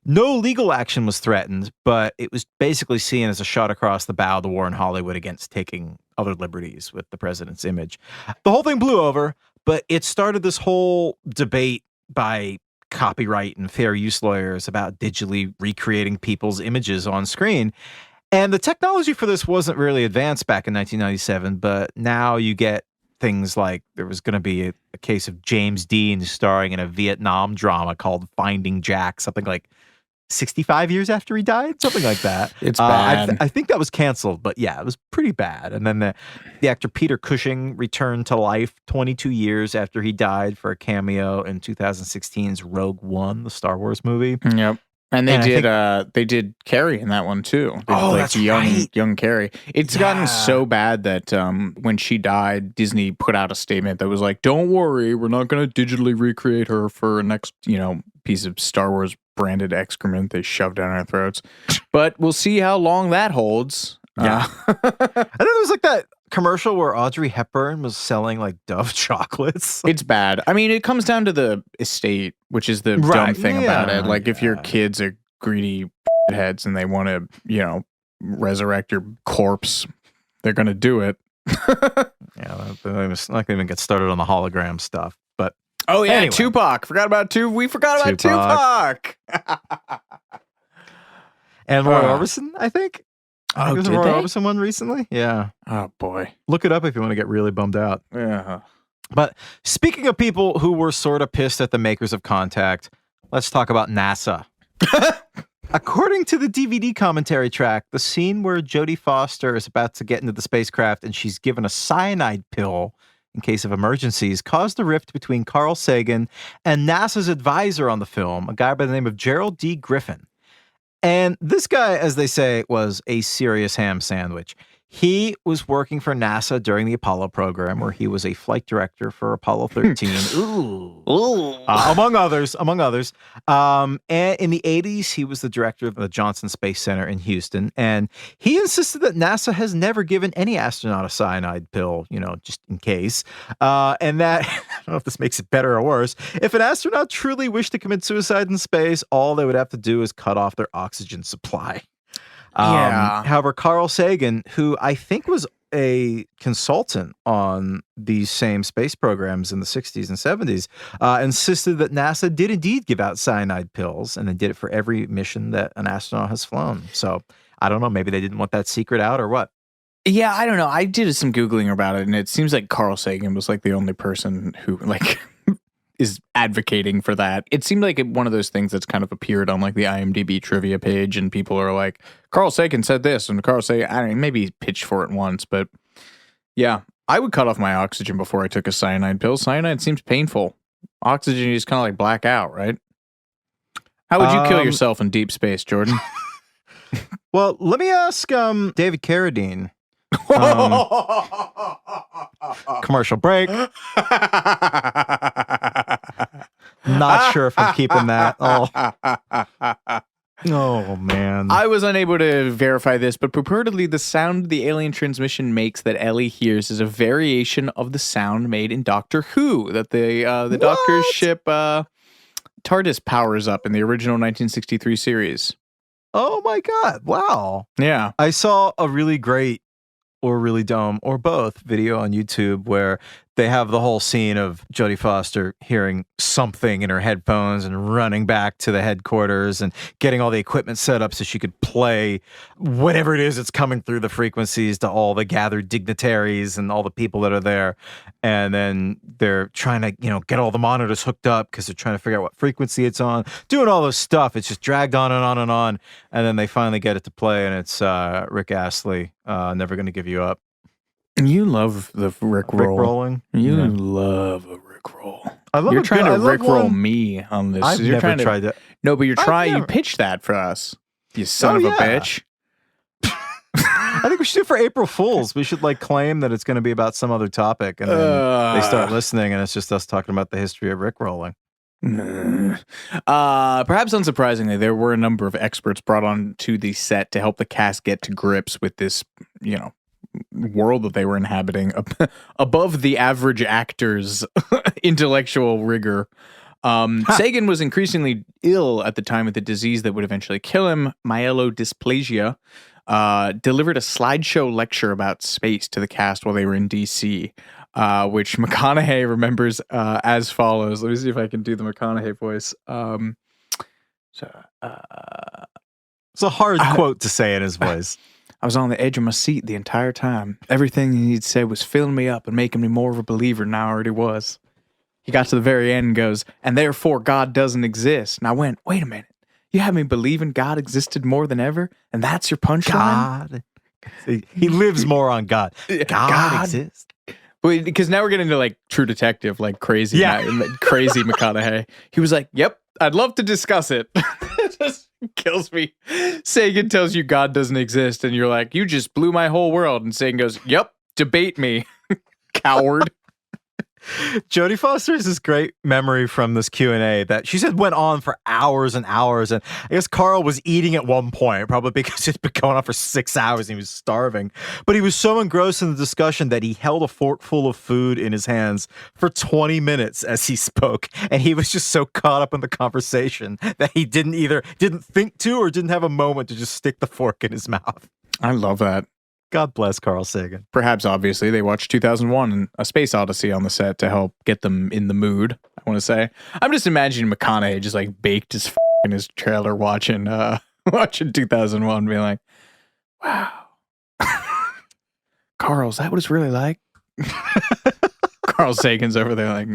No legal action was threatened, but it was basically seen as a shot across the bow of the war in Hollywood against taking other liberties with the president's image. The whole thing blew over, but it started this whole debate by copyright and fair use lawyers about digitally recreating people's images on screen. And the technology for this wasn't really advanced back in 1997, but now you get things like there was going to be a case of James Dean starring in a Vietnam drama called Finding Jack, something like 65 years after he died, something like that. It's bad. I think that was canceled, but yeah, it was pretty bad. And then the actor Peter Cushing returned to life 22 years after he died for a cameo in 2016's Rogue One, the Star Wars movie. Yep. And they did Carrie in that one too. That's right. Young Carrie. It's gotten so bad that when she died, Disney put out a statement that was like, "Don't worry, we're not going to digitally recreate her for a next, piece of Star Wars branded excrement they shoved down our throats." But we'll see how long that holds. Yeah. I think it was like that commercial where Audrey Hepburn was selling like Dove chocolates. It's bad. I mean, it comes down to the estate, which is the dumb thing about it. Like if your kids are greedy heads and they want to, resurrect your corpse, they're going to do it. Yeah, let's not even get started on the hologram stuff. But anyway. Tupac. We forgot about Tupac. And Roy Orbison, I think. Oh, was did Roy they? Orbison one recently? Yeah. Oh boy. Look it up if you want to get really bummed out. Yeah. But speaking of people who were sort of pissed at the makers of Contact, let's talk about NASA. According to the DVD commentary track, the scene where Jodie Foster is about to get into the spacecraft and she's given a cyanide pill in case of emergencies caused a rift between Carl Sagan and NASA's advisor on the film, a guy by the name of Gerald D. Griffin. And this guy, as they say, was a serious ham sandwich. He was working for NASA during the Apollo program, where he was a flight director for Apollo 13. Among others. And in the 80s, he was the director of the Johnson Space Center in Houston. And he insisted that NASA has never given any astronaut a cyanide pill, just in case. And that, I don't know if this makes it better or worse, if an astronaut truly wished to commit suicide in space, all they would have to do is cut off their oxygen supply. However, Carl Sagan, who I think was a consultant on these same space programs in the 60s and 70s, insisted that NASA did indeed give out cyanide pills, and they did it for every mission that an astronaut has flown. So I don't know, maybe they didn't want that secret out or what. Yeah, I don't know. I did some Googling about it, and it seems like Carl Sagan was like the only person who is advocating for that. It seemed like one of those things that's kind of appeared on like the IMDb trivia page, and people are like, Carl Sagan said this, and Carl Sagan, I don't know, maybe he pitched for it once, but yeah, I would cut off my oxygen before I took a cyanide pill. Cyanide seems painful. Oxygen, you just kind of like black out, right? How would you kill yourself in deep space, Jordan? Well, let me ask David Carradine. Commercial break. Not sure if I'm keeping that. Oh, man. I was unable to verify this, but purportedly the sound the alien transmission makes that Ellie hears is a variation of the sound made in Doctor Who that the Doctor's ship TARDIS powers up in the original 1963 series. Oh my God. Wow. Yeah. I saw a really great or really dumb or both video on YouTube where they have the whole scene of Jodie Foster hearing something in her headphones and running back to the headquarters and getting all the equipment set up so she could play whatever it is that's coming through the frequencies to all the gathered dignitaries and all the people that are there. And then they're trying to, get all the monitors hooked up because they're trying to figure out what frequency it's on, doing all this stuff. It's just dragged on and on and on. And then they finally get it to play, and it's Rick Astley, Never Gonna Give You Up. You love the Rick roll. Rolling. You love a Rick roll. You're trying to Rick roll me on this. I've never tried that. No, but you're trying. You pitched that for us. You son of a bitch. think we should do it for April Fools. We should like claim that it's going to be about some other topic, and then they start listening, and it's just us talking about the history of Rickrolling. Perhaps unsurprisingly, there were a number of experts brought on to the set to help the cast get to grips with this, world that they were inhabiting above the average actor's intellectual rigor. Sagan was increasingly ill at the time with the disease that would eventually kill him, myelodysplasia, delivered a slideshow lecture about space to the cast while they were in D.C., which McConaughey remembers as follows. Let me see if I can do the McConaughey voice. It's a hard quote to say in his voice. I was on the edge of my seat the entire time. Everything he'd said was filling me up and making me more of a believer than I already was. He got to the very end and goes, and therefore God doesn't exist. And I went, wait a minute. You have me believing God existed more than ever? And that's your punchline? God. He lives more on God. God exists. Because now we're getting into like True Detective, like crazy, crazy McConaughey. He was like, yep, I'd love to discuss it. It just kills me. Sagan tells you God doesn't exist, and you're like, you just blew my whole world. And Sagan goes, yep, debate me, coward. Jodie Foster has this great memory from this Q&A that she said went on for hours and hours. And I guess Carl was eating at one point, probably because it's been going on for 6 hours and he was starving. But he was so engrossed in the discussion that he held a fork full of food in his hands for 20 minutes as he spoke. And he was just so caught up in the conversation that he didn't think to or didn't have a moment to just stick the fork in his mouth. I love that. God bless Carl Sagan. Perhaps, obviously, they watched 2001 and A Space Odyssey on the set to help get them in the mood, I want to say. I'm just imagining McConaughey just like baked his in his trailer watching 2001, being like, wow. Carl, is that what it's really like? Carl Sagan's over there like,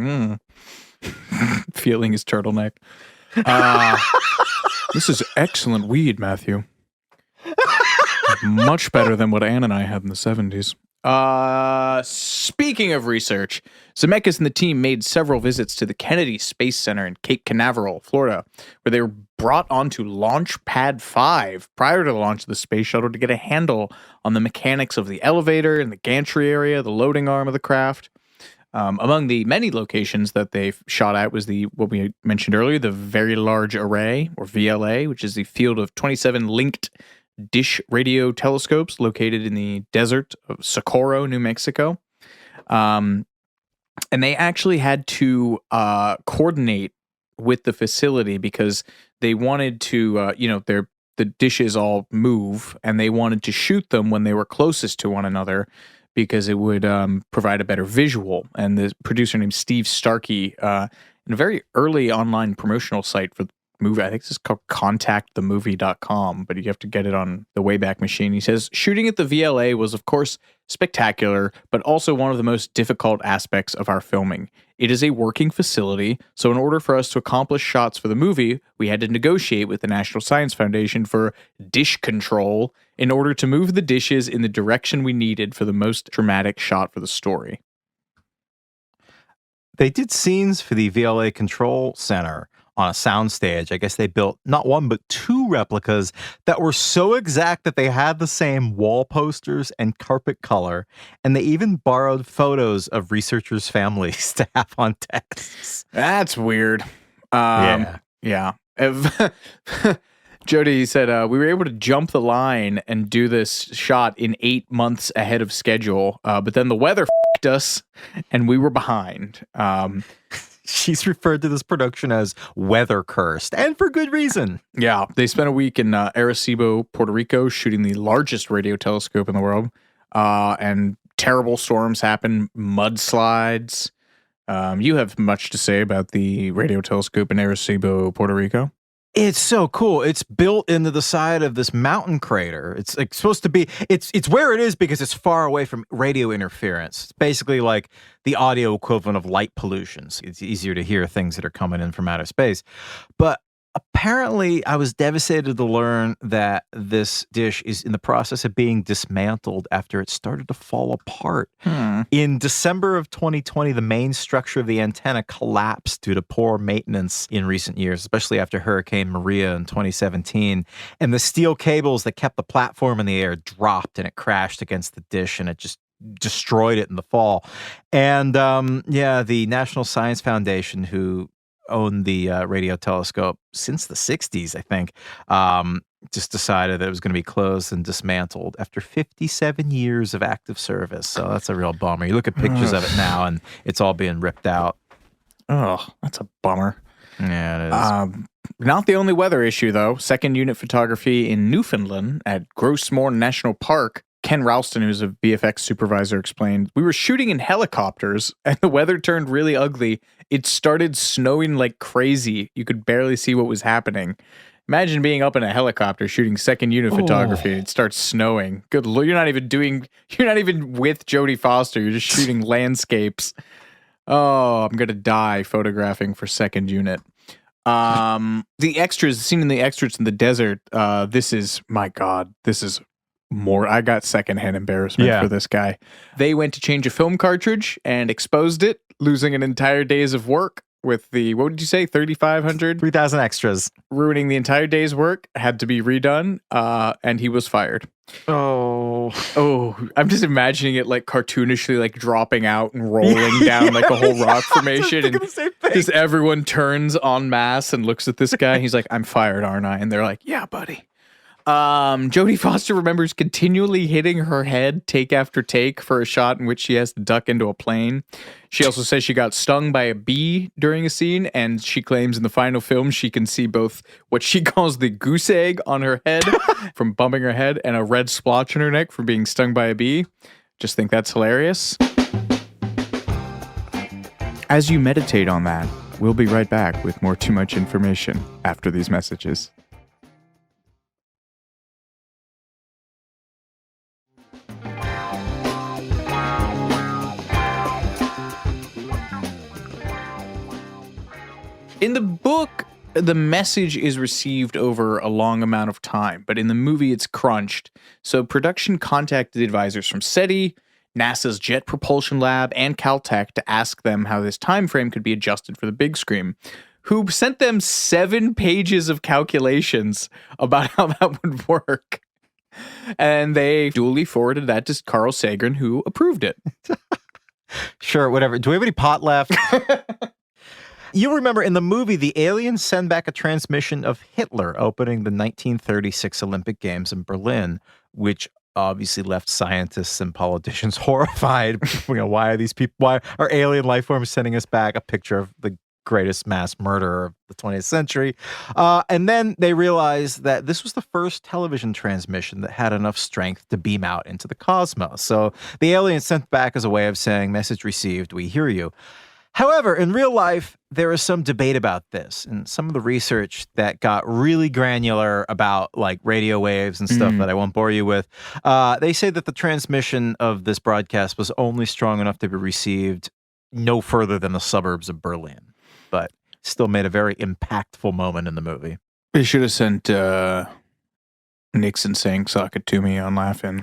feeling his turtleneck. This is excellent weed, Matthew. Much better than what Ann and I had in the 70s. Speaking of research, Zemeckis and the team made several visits to the Kennedy Space Center in Cape Canaveral, Florida, where they were brought onto Launch Pad 5 prior to the launch of the space shuttle to get a handle on the mechanics of the elevator and the gantry area, the loading arm of the craft. Among the many locations that they shot at was what we mentioned earlier, the Very Large Array, or VLA, which is the field of 27 linked dish radio telescopes located in the desert of Socorro, New Mexico. And they actually had to coordinate with the facility because they wanted to, the dishes all move, and they wanted to shoot them when they were closest to one another because it would provide a better visual. And the producer named Steve Starkey, in a very early online promotional site for movie, I think this is called contactthemovie.com, but you have to get it on the Wayback Machine. He says, shooting at the VLA was, of course, spectacular, but also one of the most difficult aspects of our filming. It is a working facility, so in order for us to accomplish shots for the movie, we had to negotiate with the National Science Foundation for dish control in order to move the dishes in the direction we needed for the most dramatic shot for the story. They did scenes for the VLA Control Center on a soundstage. I guess they built not one, but two replicas that were so exact that they had the same wall posters and carpet color. And they even borrowed photos of researchers' families to have on desks. That's weird. Yeah. Jodie said, we were able to jump the line and do this shot in 8 months ahead of schedule. But then the weather f***ed us and we were behind. She's referred to this production as weather cursed, and for good reason. Yeah, they spent a week in Arecibo, Puerto Rico, shooting the largest radio telescope in the world. And terrible storms happened, mudslides. You have much to say about the radio telescope in Arecibo, Puerto Rico? It's so cool. It's built into the side of this mountain crater. It's like supposed to be, it's where it is because it's far away from radio interference. It's basically like the audio equivalent of light pollution. It's easier to hear things that are coming in from outer space. But Apparently, I was devastated to learn that this dish is in the process of being dismantled after it started to fall apart. In December of 2020, the main structure of the antenna collapsed due to poor maintenance in recent years, especially after Hurricane Maria in 2017. And the steel cables that kept the platform in the air dropped, and it crashed against the dish, and it just destroyed it in the fall. And the National Science Foundation, who owned the radio telescope since the 60s, I think, just decided that it was going to be closed and dismantled after 57 years of active service. So that's a real bummer. You look at pictures of it now, and it's all being ripped out. Oh, that's a bummer. Yeah, it is. Not the only weather issue, though. Second unit photography in Newfoundland at Grossmore National Park. Ken Ralston, who's a VFX supervisor, explained, "We were shooting in helicopters and the weather turned really ugly. It started snowing like crazy. You could barely see what was happening. Imagine being up in a helicopter shooting second unit photography and it starts snowing. Good Lord, you're not even with Jodie Foster. You're just shooting landscapes. Oh, I'm going to die photographing for second unit." The scene in the extras in the desert, this is more. I got secondhand embarrassment for this guy. They went to change a film cartridge and exposed it, losing an entire days of work with the, what did you say, 3,500? 3,000 extras. Ruining the entire day's work, had to be redone, and he was fired. Oh, I'm just imagining it like cartoonishly, like dropping out and rolling down like a whole rock formation. And just everyone turns en masse and looks at this guy. He's like, "I'm fired, aren't I?" And they're like, "Yeah, buddy." Jodie Foster remembers continually hitting her head take after take for a shot in which she has to duck into a plane. She also says she got stung by a bee during a scene, and she claims in the final film she can see both what she calls the goose egg on her head from bumping her head and a red splotch on her neck from being stung by a bee. Just think that's hilarious. As you meditate on that, we'll be right back with more Too Much Information after these messages. In the book, the message is received over a long amount of time, but in the movie, it's crunched. So production contacted advisors from SETI, NASA's Jet Propulsion Lab, and Caltech to ask them how this time frame could be adjusted for the big screen, who sent them 7 pages of calculations about how that would work. And they duly forwarded that to Carl Sagan, who approved it. Sure, whatever. Do we have any pot left? You remember in the movie, the aliens send back a transmission of Hitler opening the 1936 Olympic Games in Berlin, which obviously left scientists and politicians horrified. Why are alien life forms sending us back a picture of the greatest mass murderer of the 20th century? And then they realized that this was the first television transmission that had enough strength to beam out into the cosmos. So the aliens sent back as a way of saying, "Message received, we hear you." However, in real life, there is some debate about this, and some of the research that got really granular about like radio waves and stuff that I won't bore you with. They say that the transmission of this broadcast was only strong enough to be received no further than the suburbs of Berlin, but still made a very impactful moment in the movie. They should have sent Nixon saying "Sock it to me" on Laughing.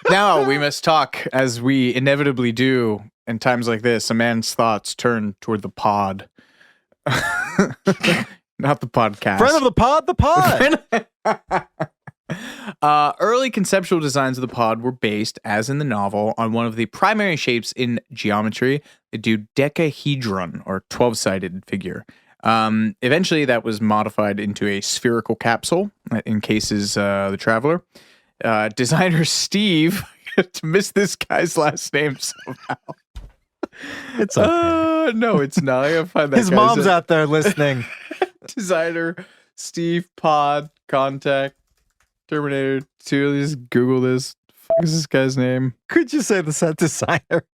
Now we must talk, as we inevitably do in times like this. A man's thoughts turn toward the pod. Not the podcast. Friend of the pod. Early conceptual designs of the pod were based, as in the novel, on one of the primary shapes in geometry, the dodecahedron, or 12-sided figure. Eventually, that was modified into a spherical capsule that encases the traveler. Designer Steve, to miss this guy's last name somehow. It's okay. No, it's not. I gotta find that. His mom's out there listening. Designer Steve Pod Contact Terminator 2. Just Google this. Fuck is this guy's name? Could you say the set designer?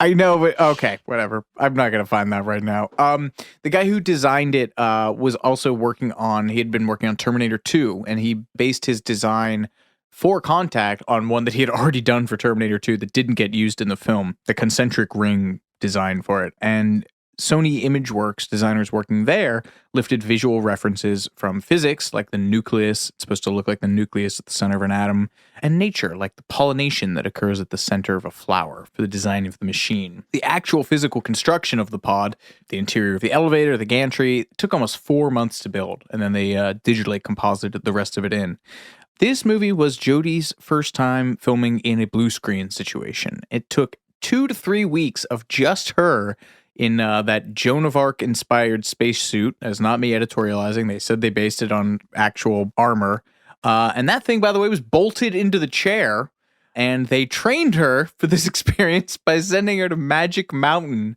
I know, but okay, whatever. I'm not going to find that right now. The guy who designed it was also he had been working on Terminator 2, and he based his design for contact on one that he had already done for Terminator 2 that didn't get used in the film, the concentric ring design for it. And Sony ImageWorks designers working there lifted visual references from physics, like the nucleus, it's supposed to look like the nucleus at the center of an atom, and nature, like the pollination that occurs at the center of a flower, for the design of the machine. The actual physical construction of the pod, the interior of the elevator, the gantry, took almost 4 months to build, and then they digitally composited the rest of it in. This movie was Jodie's first time filming in a blue screen situation. It took 2 to 3 weeks of just her in that Joan of Arc inspired spacesuit, as not me editorializing. They said they based it on actual armor. And that thing, by the way, was bolted into the chair. And they trained her for this experience by sending her to Magic Mountain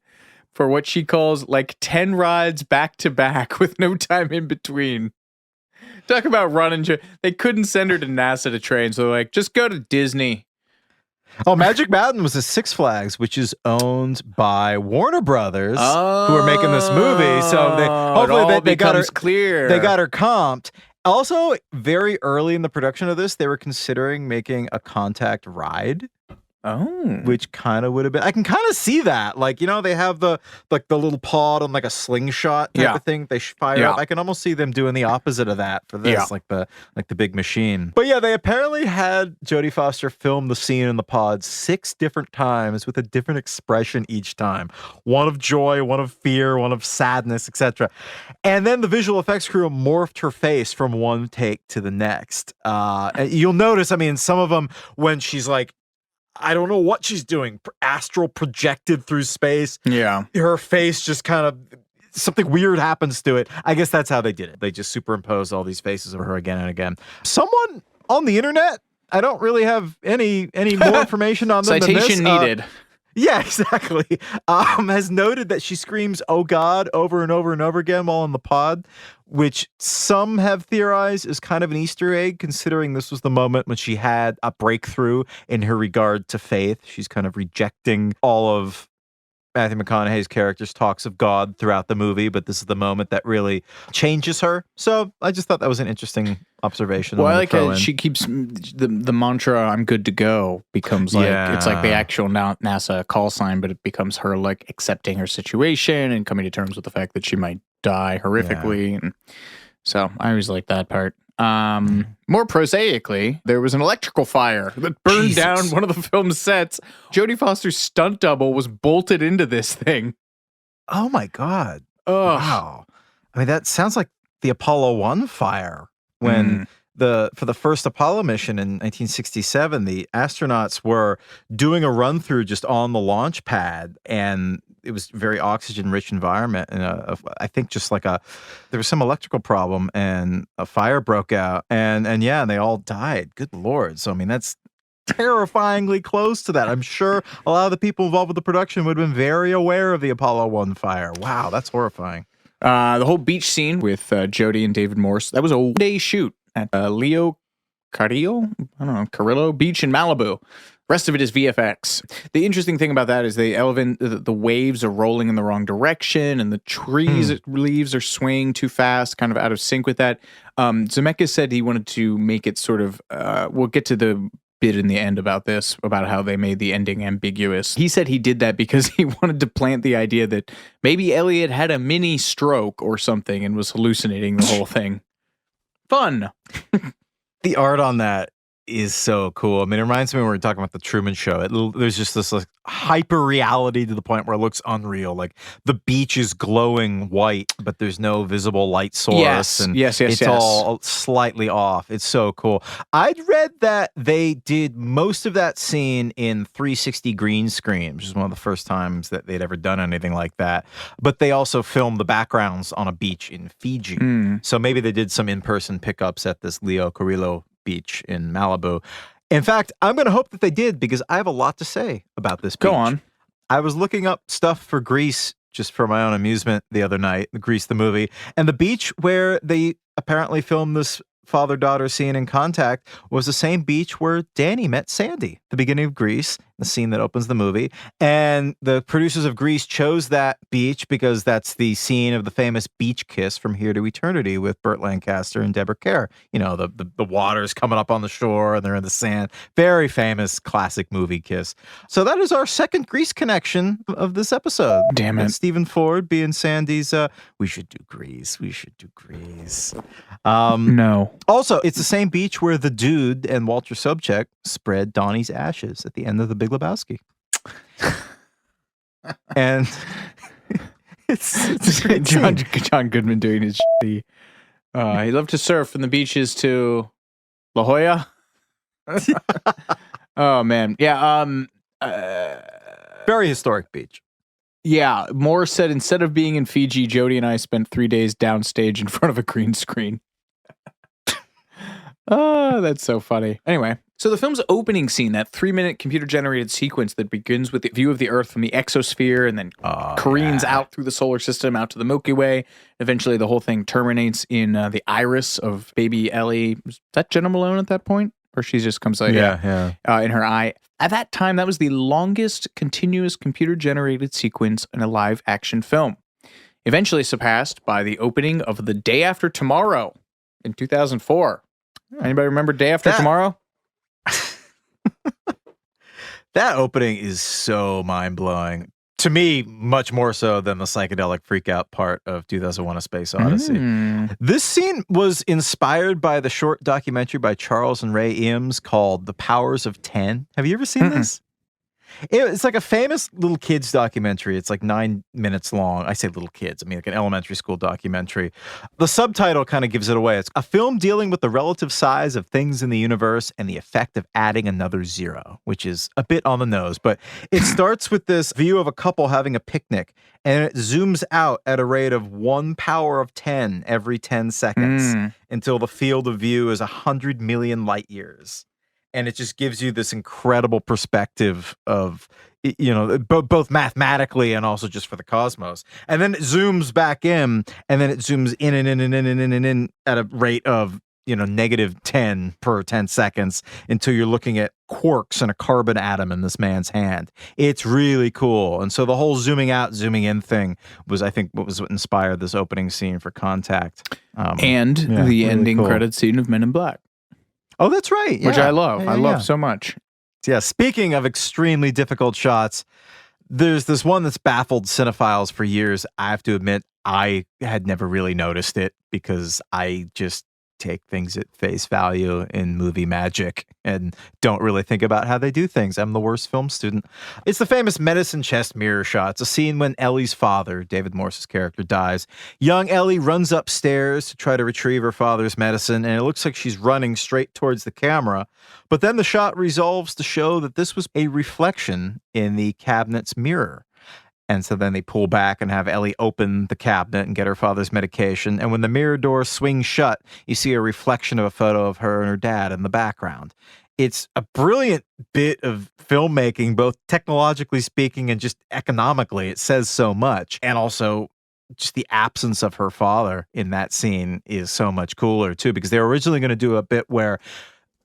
for what she calls like 10 rides back to back with no time in between. Talk about running. They couldn't send her to NASA to train. So they're like, just go to Disney. Oh, Magic Mountain was a Six Flags, which is owned by Warner Brothers, who are making this movie. So they got her clear. They got her comped. Also, very early in the production of this, they were considering making a contact ride. Oh, which kind of would have been. I can kind of see that. Like, they have the little pod on like a slingshot type of thing. They fire up. I can almost see them doing the opposite of that for this, like the big machine. But yeah, they apparently had Jodie Foster film the scene in the pod 6 different times with a different expression each time. One of joy, one of fear, one of sadness, etc. And then the visual effects crew morphed her face from one take to the next. And you'll notice, I mean, some of them when she's like, I don't know what she's doing. Astral projected through space. Yeah. Her face just kind of, something weird happens to it. I guess that's how they did it. They just superimposed all these faces of her again and again. Someone on the internet, I don't really have any more information on them Citation than this. needed. Yeah, exactly. Has noted that she screams, "Oh God," over and over and over again while in the pod, which some have theorized is kind of an Easter egg, considering this was the moment when she had a breakthrough in her regard to faith. She's kind of rejecting all of Matthew McConaughey's character's talks of God throughout the movie, but this is the moment that really changes her. So I just thought that was an interesting observation. Well, I like how she keeps the mantra "I'm good to go" becomes like it's like the actual NASA call sign, but it becomes her like accepting her situation and coming to terms with the fact that she might die horrifically. And so I always like that part. More prosaically, there was an electrical fire that burned down one of the film's sets. Jodie Foster's stunt double was bolted into this thing. Oh my God. Ugh. Wow. I mean, that sounds like the Apollo 1 fire when for the first Apollo mission in 1967, the astronauts were doing a run through just on the launch pad, and it was a very oxygen-rich environment, and I think just like there was some electrical problem, and a fire broke out, and they all died. Good Lord! So I mean, that's terrifyingly close to that. I'm sure a lot of the people involved with the production would have been very aware of the Apollo 1 fire. Wow, that's horrifying. The whole beach scene with Jodie and David Morse, that was a one-day shoot at Leo Carrillo Beach in Malibu. Rest of it is VFX. The interesting thing about that is the waves are rolling in the wrong direction, and the trees leaves are swaying too fast, kind of out of sync with that. Zemeckis said he wanted to make it sort of. We'll get to the bit in the end about this, about how they made the ending ambiguous. He said he did that because he wanted to plant the idea that maybe Elliot had a mini stroke or something and was hallucinating the whole thing. Fun. The art on that is so cool. I mean, it reminds me when we were talking about the Truman Show. There's just this like hyper reality to the point where it looks unreal. Like the beach is glowing white, but there's no visible light source. Yes. It's all slightly off. It's so cool. I'd read that they did most of that scene in 360 green screen, which is one of the first times that they'd ever done anything like that. But they also filmed the backgrounds on a beach in Fiji. So maybe they did some in-person pickups at this Leo Carrillo Beach in Malibu. In fact, I'm going to hope that they did, because I have a lot to say about this beach. Go on. I was looking up stuff for Grease just for my own amusement the other night, Grease the movie, and the beach where they apparently filmed this father-daughter scene in Contact was the same beach where Danny met Sandy, the beginning of Grease, the scene that opens the movie. And the producers of Grease chose that beach because that's the scene of the famous beach kiss from Here to Eternity with Burt Lancaster and Deborah Kerr. You know, the water's coming up on the shore and they're in the sand. Very famous classic movie kiss. So that is our second Grease connection of this episode. Damn it. And Stephen Ford being Sandy's, we should do Grease. We should do Grease. No. Also, it's the same beach where the dude and Walter Sobchak spread Donnie's ashes at the end of The Big Lebowski. And it's a great John scene. Goodman doing his shitty. He loved to surf from the beaches to La Jolla. Oh man, yeah. Very historic beach. Yeah, Moore said instead of being in Fiji, Jodie and I spent 3 days downstage in front of a green screen. Oh, that's so funny. Anyway, so the film's opening scene, that 3-minute computer-generated sequence that begins with the view of the Earth from the exosphere and then careens out through the solar system, out to the Milky Way. Eventually, the whole thing terminates in the iris of baby Ellie. Was that Jenna Malone at that point? Or she just comes out in her eye. At that time, that was the longest continuous computer-generated sequence in a live-action film. Eventually surpassed by the opening of The Day After Tomorrow in 2004. Anybody remember Day After Tomorrow? That opening is so mind-blowing. To me, much more so than the psychedelic freakout part of 2001: A Space Odyssey. This scene was inspired by the short documentary by Charles and Ray Eames called The Powers of 10. Have you ever seen this? It's like a famous little kids documentary. It's like 9 minutes long. I say little kids. I mean like an elementary school documentary. The subtitle kind of gives it away. It's a film dealing with the relative size of things in the universe and the effect of adding another zero, which is a bit on the nose. But it starts with this view of a couple having a picnic, and it zooms out at a rate of 1 power of 10 every 10 seconds until the field of view is 100 million light years. And it just gives you this incredible perspective of, you know, both mathematically and also just for the cosmos. And then it zooms back in, and then it zooms in and in and in and in and in at a rate of, you know, negative 10 per 10 seconds until you're looking at quarks in a carbon atom in this man's hand. It's really cool. And so the whole zooming out, zooming in thing was, I think, what inspired this opening scene for Contact. And the really ending credit scene of Men in Black. Oh, that's right. Which I love. I love so much. Yeah, speaking of extremely difficult shots, there's this one that's baffled cinephiles for years. I have to admit, I had never really noticed it because I just take things at face value in movie magic and don't really think about how they do things. I'm the worst film student. It's the famous medicine chest mirror shot. It's a scene when Ellie's father, David Morse's character, dies. Young Ellie runs upstairs to try to retrieve her father's medicine, and it looks like she's running straight towards the camera. But then the shot resolves to show that this was a reflection in the cabinet's mirror. And so then they pull back and have Ellie open the cabinet and get her father's medication. And when the mirror door swings shut, you see a reflection of a photo of her and her dad in the background. It's a brilliant bit of filmmaking, both technologically speaking and just economically. It says so much. And also just the absence of her father in that scene is so much cooler too, because they were originally going to do a bit where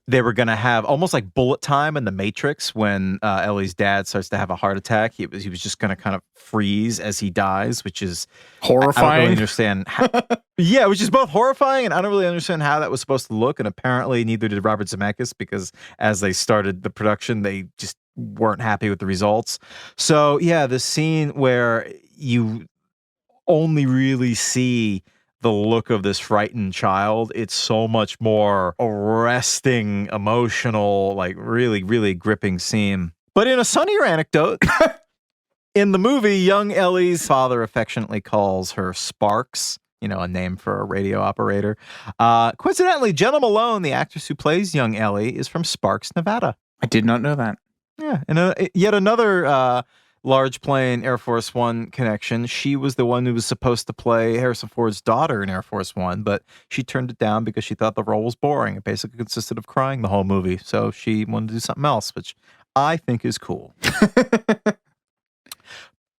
they were going to have almost like bullet time in The Matrix when Ellie's dad starts to have a heart attack. He was just going to kind of freeze as he dies, which is horrifying. I don't really understand. Yeah, which is both horrifying, and I don't really understand how that was supposed to look. And apparently neither did Robert Zemeckis, because as they started the production, they just weren't happy with the results. So yeah, the scene where you only really see the look of this frightened child, it's so much more arresting, emotional, like really, really gripping scene. But in a sunnier anecdote, in the movie, young Ellie's father affectionately calls her Sparks, you know, a name for a radio operator. Coincidentally, Jenna Malone, the actress who plays young Ellie, is from Sparks, Nevada. I did not know that. Yeah, and yet another large plane Air Force One connection. She was the one who was supposed to play Harrison Ford's daughter in Air Force One, but she turned it down because she thought the role was boring. It basically consisted of crying the whole movie, so she wanted to do something else, which I think is cool.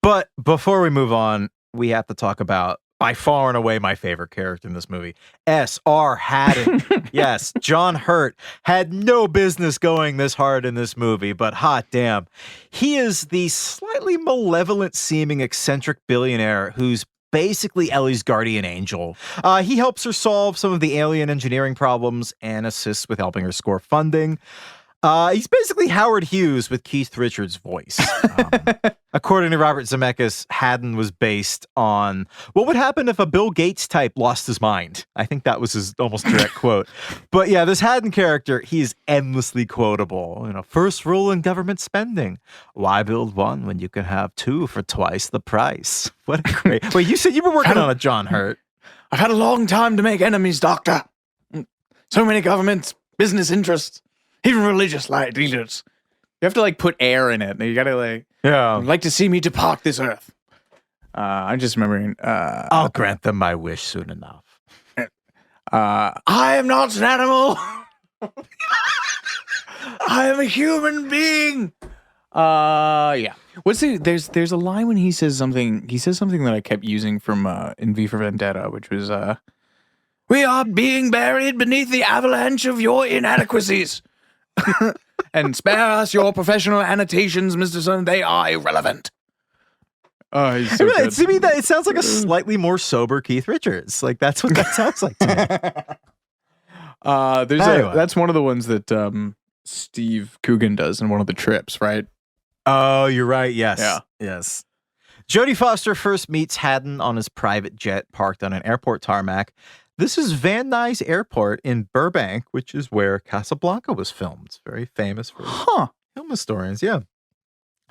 But before we move on, we have to talk about by far and away my favorite character in this movie. S.R. Haddon. Yes, John Hurt had no business going this hard in this movie, but hot damn. He is the slightly malevolent-seeming eccentric billionaire who's basically Ellie's guardian angel. He helps her solve some of the alien engineering problems and assists with helping her score funding. He's basically Howard Hughes with Keith Richards' voice. According to Robert Zemeckis, Haddon was based on what would happen if a Bill Gates type lost his mind. I think that was his almost direct quote. But yeah, this Haddon character, he is endlessly quotable. You know, first rule in government spending: why build one when you can have two for twice the price? What a great... Wait, you said you were working on a John Hurt. I've had a long time to make enemies, Doctor. So many governments, business interests. Even religious leaders. You have to like put air in it. You gotta like, yeah. Like to see me depart this earth. I'm just remembering. I'll grant them my wish soon enough. I am not an animal. I am a human being. Yeah. What's the? There's a line when he says something. He says something that I kept using from in V for Vendetta, which was we are being buried beneath the avalanche of your inadequacies. And spare us your professional annotations, Mr. Sun. They are irrelevant. Oh, he's so good. To me, it sounds like a slightly more sober Keith Richards. Like, that's what that sounds like to me. That's one of the ones that Steve Coogan does in one of the trips, right? Oh, you're right. Yes. Yeah. Yes. Jodie Foster first meets Haddon on his private jet parked on an airport tarmac. This is Van Nuys Airport in Burbank, which is where Casablanca was filmed. It's very famous for film historians, yeah.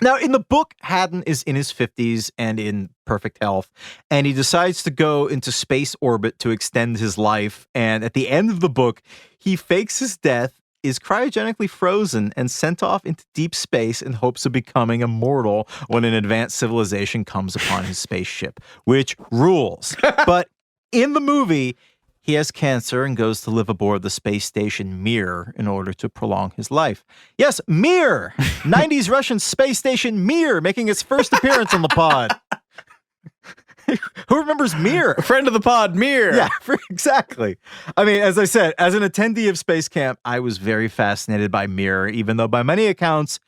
Now, in the book, Haddon is in his 50s and in perfect health, and he decides to go into space orbit to extend his life. And at the end of the book, he fakes his death, is cryogenically frozen, and sent off into deep space in hopes of becoming immortal when an advanced civilization comes upon his spaceship, which rules. But in the movie, he has cancer and goes to live aboard the space station Mir in order to prolong his life. Yes, Mir! 90s Russian space station Mir making its first appearance on the pod. Who remembers Mir? A friend of the pod, Mir. Yeah, exactly. I mean, as I said, as an attendee of Space Camp, I was very fascinated by Mir, even though by many accounts,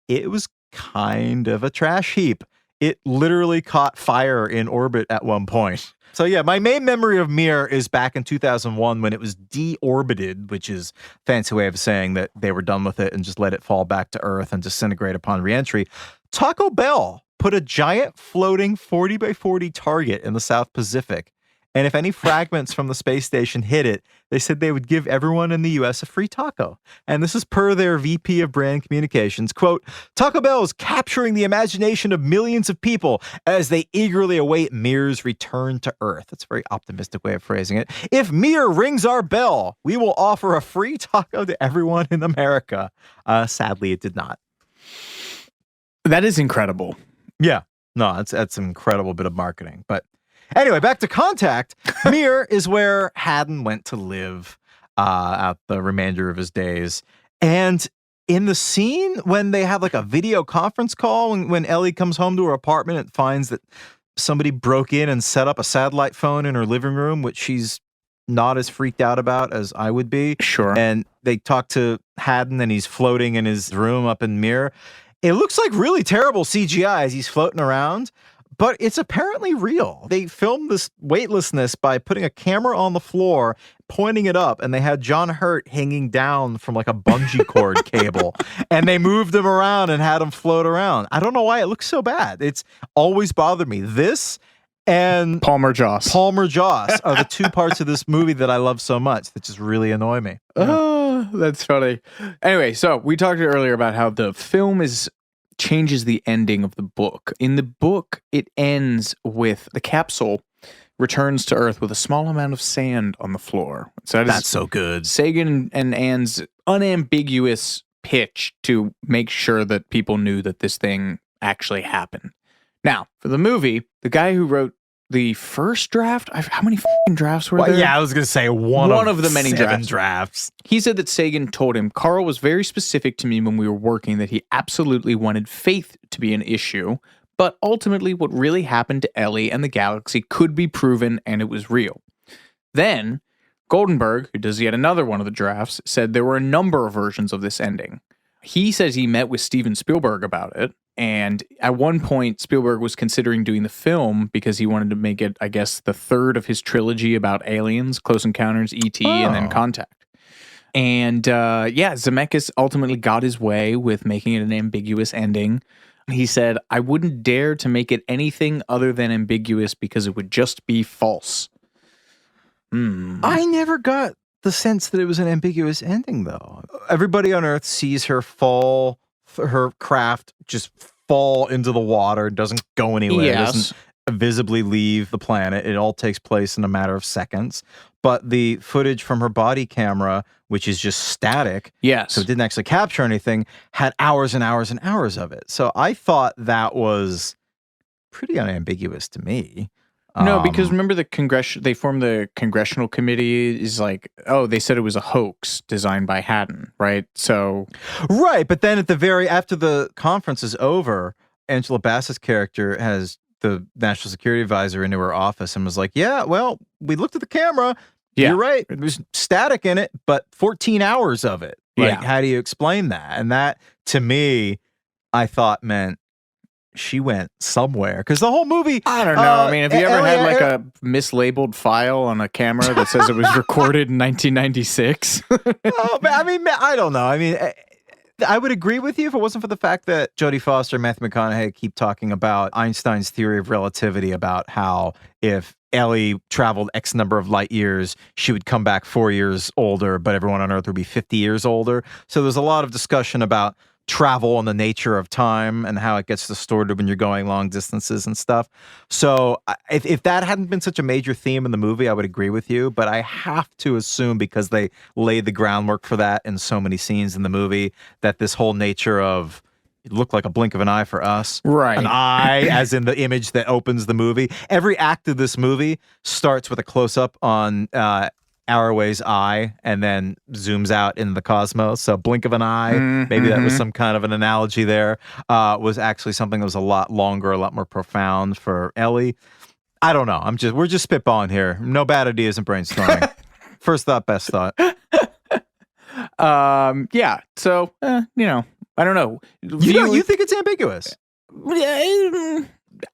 it was kind of a trash heap. It literally caught fire in orbit at one point. So yeah, my main memory of Mir is back in 2001 when it was deorbited, which is a fancy way of saying that they were done with it and just let it fall back to Earth and disintegrate upon reentry. Taco Bell put a giant floating 40 by 40 target in the South Pacific. And if any fragments from the space station hit it, they said they would give everyone in the U.S. a free taco. And this is per their VP of Brand Communications. Quote, Taco Bell is capturing the imagination of millions of people as they eagerly await Mir's return to Earth. That's a very optimistic way of phrasing it. If Mir rings our bell, we will offer a free taco to everyone in America. Sadly, it did not. That is incredible. Yeah. No, that's an incredible bit of marketing. But anyway, back to Contact. Mir is where Haddon went to live out the remainder of his days. And in the scene when they have like a video conference call, when Ellie comes home to her apartment and finds that somebody broke in and set up a satellite phone in her living room, which she's not as freaked out about as I would be. Sure. And they talk to Haddon and he's floating in his room up in Mir. It looks like really terrible CGI as he's floating around, but it's apparently real. They filmed this weightlessness by putting a camera on the floor, pointing it up, and they had John Hurt hanging down from like a bungee cord cable, and they moved him around and had him float around. I don't know why it looks so bad. It's always bothered me. This and Palmer Joss are the two parts of this movie that I love so much that just really annoy me. Oh, that's funny. Anyway, so we talked earlier about how the film changes the ending of the book. In the book, it ends with the capsule returns to Earth with a small amount of sand on the floor. So that's so good. Sagan and Anne's unambiguous pitch to make sure that people knew that this thing actually happened. Now, for the movie, the guy who wrote the first draft, how many fucking drafts were there? Yeah, I was going to say one of the many drafts. He said that Sagan told him, Carl was very specific to me when we were working that he absolutely wanted faith to be an issue, But ultimately, what really happened to Ellie and the galaxy could be proven, and it was real. Then, Goldenberg, who does yet another one of the drafts, said there were a number of versions of this ending. He says he met with Steven Spielberg about it, and at one point, Spielberg was considering doing the film because he wanted to make it, I guess, the third of his trilogy about aliens, Close Encounters, E.T., and then Contact. And Zemeckis ultimately got his way with making it an ambiguous ending. He said, I wouldn't dare to make it anything other than ambiguous because it would just be false. I never got the sense that it was an ambiguous ending, though. Everybody on Earth sees her fall, her craft just fall into the water, doesn't go anywhere, doesn't visibly leave the planet. It all takes place in a matter of seconds. But the footage from her body camera, which is just static, so it didn't actually capture anything, had hours and hours and hours of it. So I thought that was pretty unambiguous to me. No, because remember they formed the congressional committee is like, they said it was a hoax designed by Haddon, right? So right, but then after the conference is over, Angela Bassett's character has the national security advisor into her office and was like, yeah, well, we looked at the camera. Yeah. You're right. There's static in it, but 14 hours of it. Like, how do you explain that? And that, to me, I thought meant she went somewhere, because the whole movie, I don't know. I mean, have you ever had like a mislabeled file on a camera that says it was recorded in 1996? I mean, I don't know. I mean, I would agree with you if it wasn't for the fact that Jodie Foster and Matthew McConaughey keep talking about Einstein's theory of relativity, about how if Ellie traveled X number of light years, she would come back 4 years older, but everyone on Earth would be 50 years older. So there's a lot of discussion about travel and the nature of time and how it gets distorted when you're going long distances and stuff. So if that hadn't been such a major theme in the movie, I would agree with you. But I have to assume, because they laid the groundwork for that in so many scenes in the movie, that this whole nature of it looked like a blink of an eye for us. Right. An eye, as in the image that opens the movie. Every act of this movie starts with a close-up on Arroway's eye and then zooms out into the cosmos. So blink of an eye, maybe that was some kind of an analogy there, was actually something that was a lot longer, a lot more profound for Ellie. I don't know. We're just spitballing here. No bad ideas in brainstorming. First thought, best thought. Yeah. So, I don't know. You think it's ambiguous?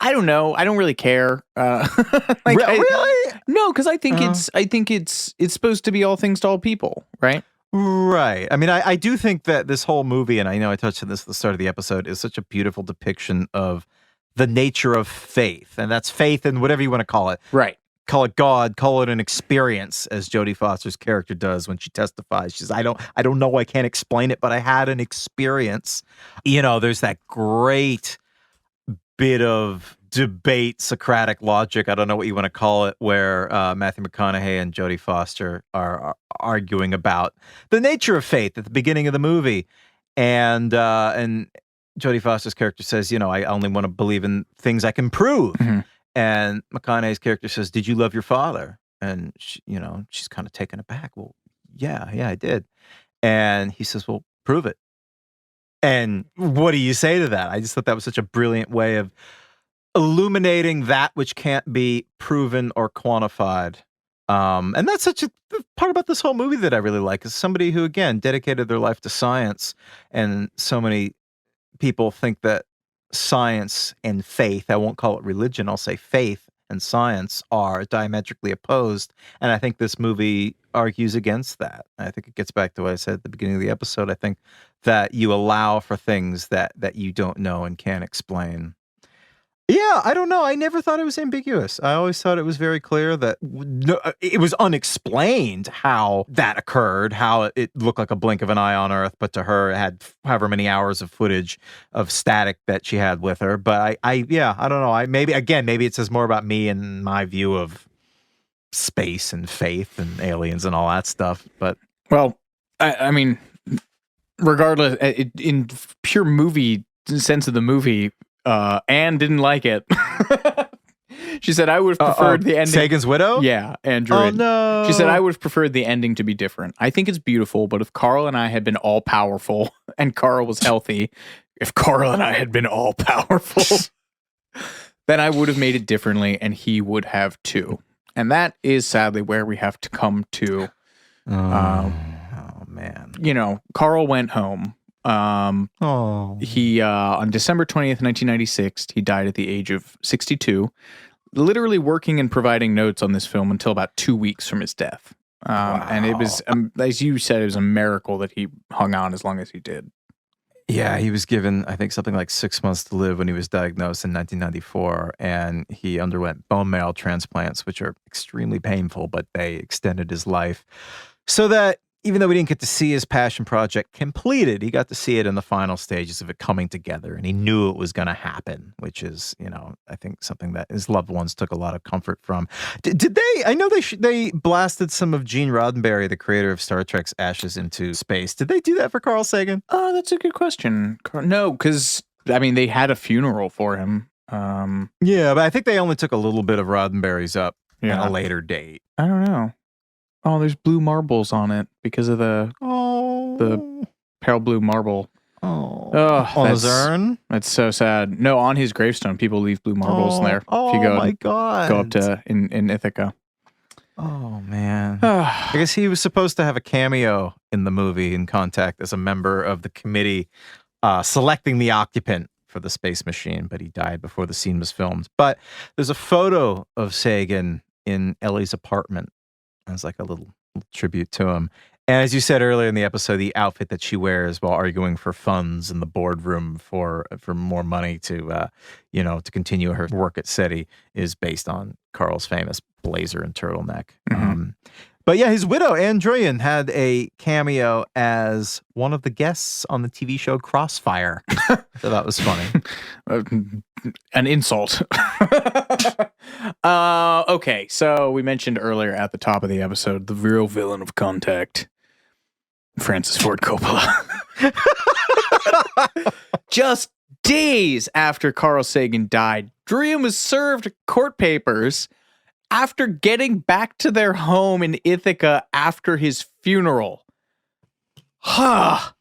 I don't know. I don't really care. Really? No, because I think it's supposed to be all things to all people, right? Right. I mean, I do think that this whole movie, and I know I touched on this at the start of the episode, is such a beautiful depiction of the nature of faith, and that's faith in whatever you want to call it. Right. Call it God, call it an experience, as Jodie Foster's character does when she testifies. She's, I don't know, I can't explain it, but I had an experience. There's that great bit of debate, Socratic logic, I don't know what you want to call it, where Matthew McConaughey and Jodie Foster are arguing about the nature of faith at the beginning of the movie. And Jodie Foster's character says, I only want to believe in things I can prove. Mm-hmm. And McConaughey's character says, did you love your father? And she's kind of taken aback. Well, yeah, I did. And he says, well, prove it. And what do you say to that? I just thought that was such a brilliant way of illuminating that which can't be proven or quantified. And that's such a part about this whole movie that I really like, is somebody who, again, dedicated their life to science. And so many people think that science and faith, I won't call it religion, I'll say faith and science are diametrically opposed. And I think this movie argues against that. I think it gets back to what I said at the beginning of the episode. I think that you allow for things that you don't know and can't explain. Yeah, I don't know. I never thought it was ambiguous. I always thought it was very clear that it was unexplained how that occurred, how it looked like a blink of an eye on Earth, but to her it had however many hours of footage of static that she had with her. But I don't know. Maybe it says more about me and my view of space and faith and aliens and all that stuff. But I mean, regardless, in pure movie sense of the movie, Anne didn't like it. She said, I would have preferred the ending. Sagan's widow? Yeah, Andrew. Oh, no. She said, I would have preferred the ending to be different. I think it's beautiful, but if Carl and I had been all powerful and Carl was healthy, if Carl and I had been all powerful, then I would have made it differently, and he would have too. And that is sadly where we have to come to. Oh man. Carl went home. He on December 20th, 1996, he died at the age of 62, literally working and providing notes on this film until about 2 weeks from his death. Wow. And it was, as you said, it was a miracle that he hung on as long as he did. Yeah, he was given, I think, something like 6 months to live when he was diagnosed in 1994, and he underwent bone marrow transplants, which are extremely painful, but they extended his life so that even though we didn't get to see his passion project completed, he got to see it in the final stages of it coming together, and he knew it was going to happen, which is, I think something that his loved ones took a lot of comfort from. Did they? I know they blasted some of Gene Roddenberry, the creator of Star Trek's, ashes into space. Did they do that for Carl Sagan? Oh, that's a good question. No, because they had a funeral for him. Yeah, but I think they only took a little bit of Roddenberry's up at a later date. I don't know. Oh, there's blue marbles on it because of the pale blue marble. Oh, on his urn? That's so sad. No, on his gravestone, people leave blue marbles in there. Oh, if you go, my God. Go up to in Ithaca. Oh, man. I guess he was supposed to have a cameo in the movie in Contact as a member of the committee selecting the occupant for the space machine, but he died before the scene was filmed. But there's a photo of Sagan in Ellie's apartment as like a little tribute to him. And as you said earlier in the episode, the outfit that she wears while arguing for funds in the boardroom for more money to continue her work at SETI is based on Carl's famous blazer and turtleneck. Mm-hmm. But yeah, his widow, Anne Druyan, had a cameo as one of the guests on the TV show Crossfire. So that was funny. An insult. Okay, so we mentioned earlier at the top of the episode, the real villain of Contact, Francis Ford Coppola. Just days after Carl Sagan died, Druyan was served court papers after getting back to their home in Ithaca after his funeral. God.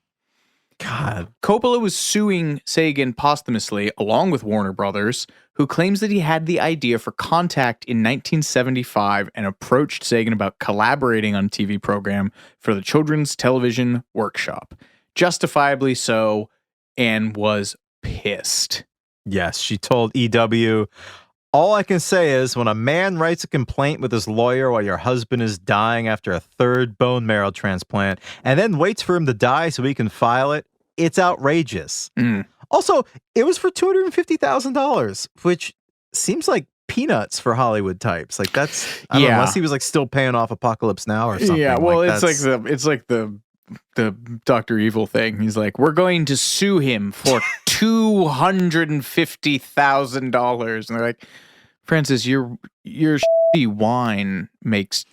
Coppola was suing Sagan posthumously, along with Warner Brothers, who claims that he had the idea for Contact in 1975 and approached Sagan about collaborating on a TV program for the Children's Television Workshop. Justifiably so, and was pissed. Yes, she told EW, "All I can say is when a man writes a complaint with his lawyer while your husband is dying after a third bone marrow transplant and then waits for him to die so he can file it, it's outrageous." Also, it was for $250,000, which seems like peanuts for Hollywood types. Like that's, I don't know, unless he was like still paying off Apocalypse Now or something. Yeah, well, it's like the Dr. Evil thing. He's like, we're going to sue him for $250,000, and they're like, Francis, your shitty wine makes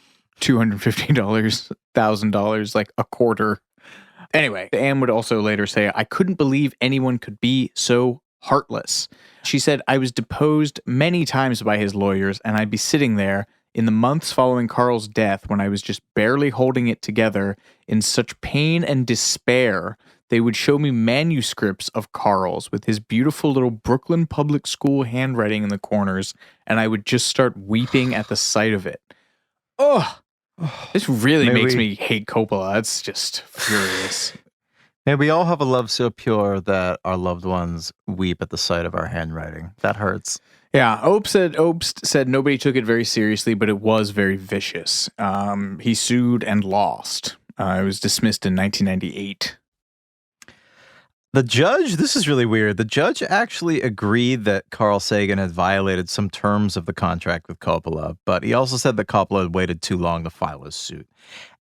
$250,000 like a quarter. Anyway, Anne would also later say, I couldn't believe anyone could be so heartless. She said, I was deposed many times by his lawyers, and I'd be sitting there in the months following Carl's death when I was just barely holding it together in such pain and despair. They would show me manuscripts of Carl's with his beautiful little Brooklyn public school handwriting in the corners, and I would just start weeping at the sight of it. Oh, this really makes me hate Coppola. It's just furious. May we all have a love so pure that our loved ones weep at the sight of our handwriting. That hurts. Yeah, Obst said nobody took it very seriously, but it was very vicious. He sued and lost. It was dismissed in 1998. The judge, this is really weird. The judge actually agreed that Carl Sagan had violated some terms of the contract with Coppola, but he also said that Coppola had waited too long to file his suit.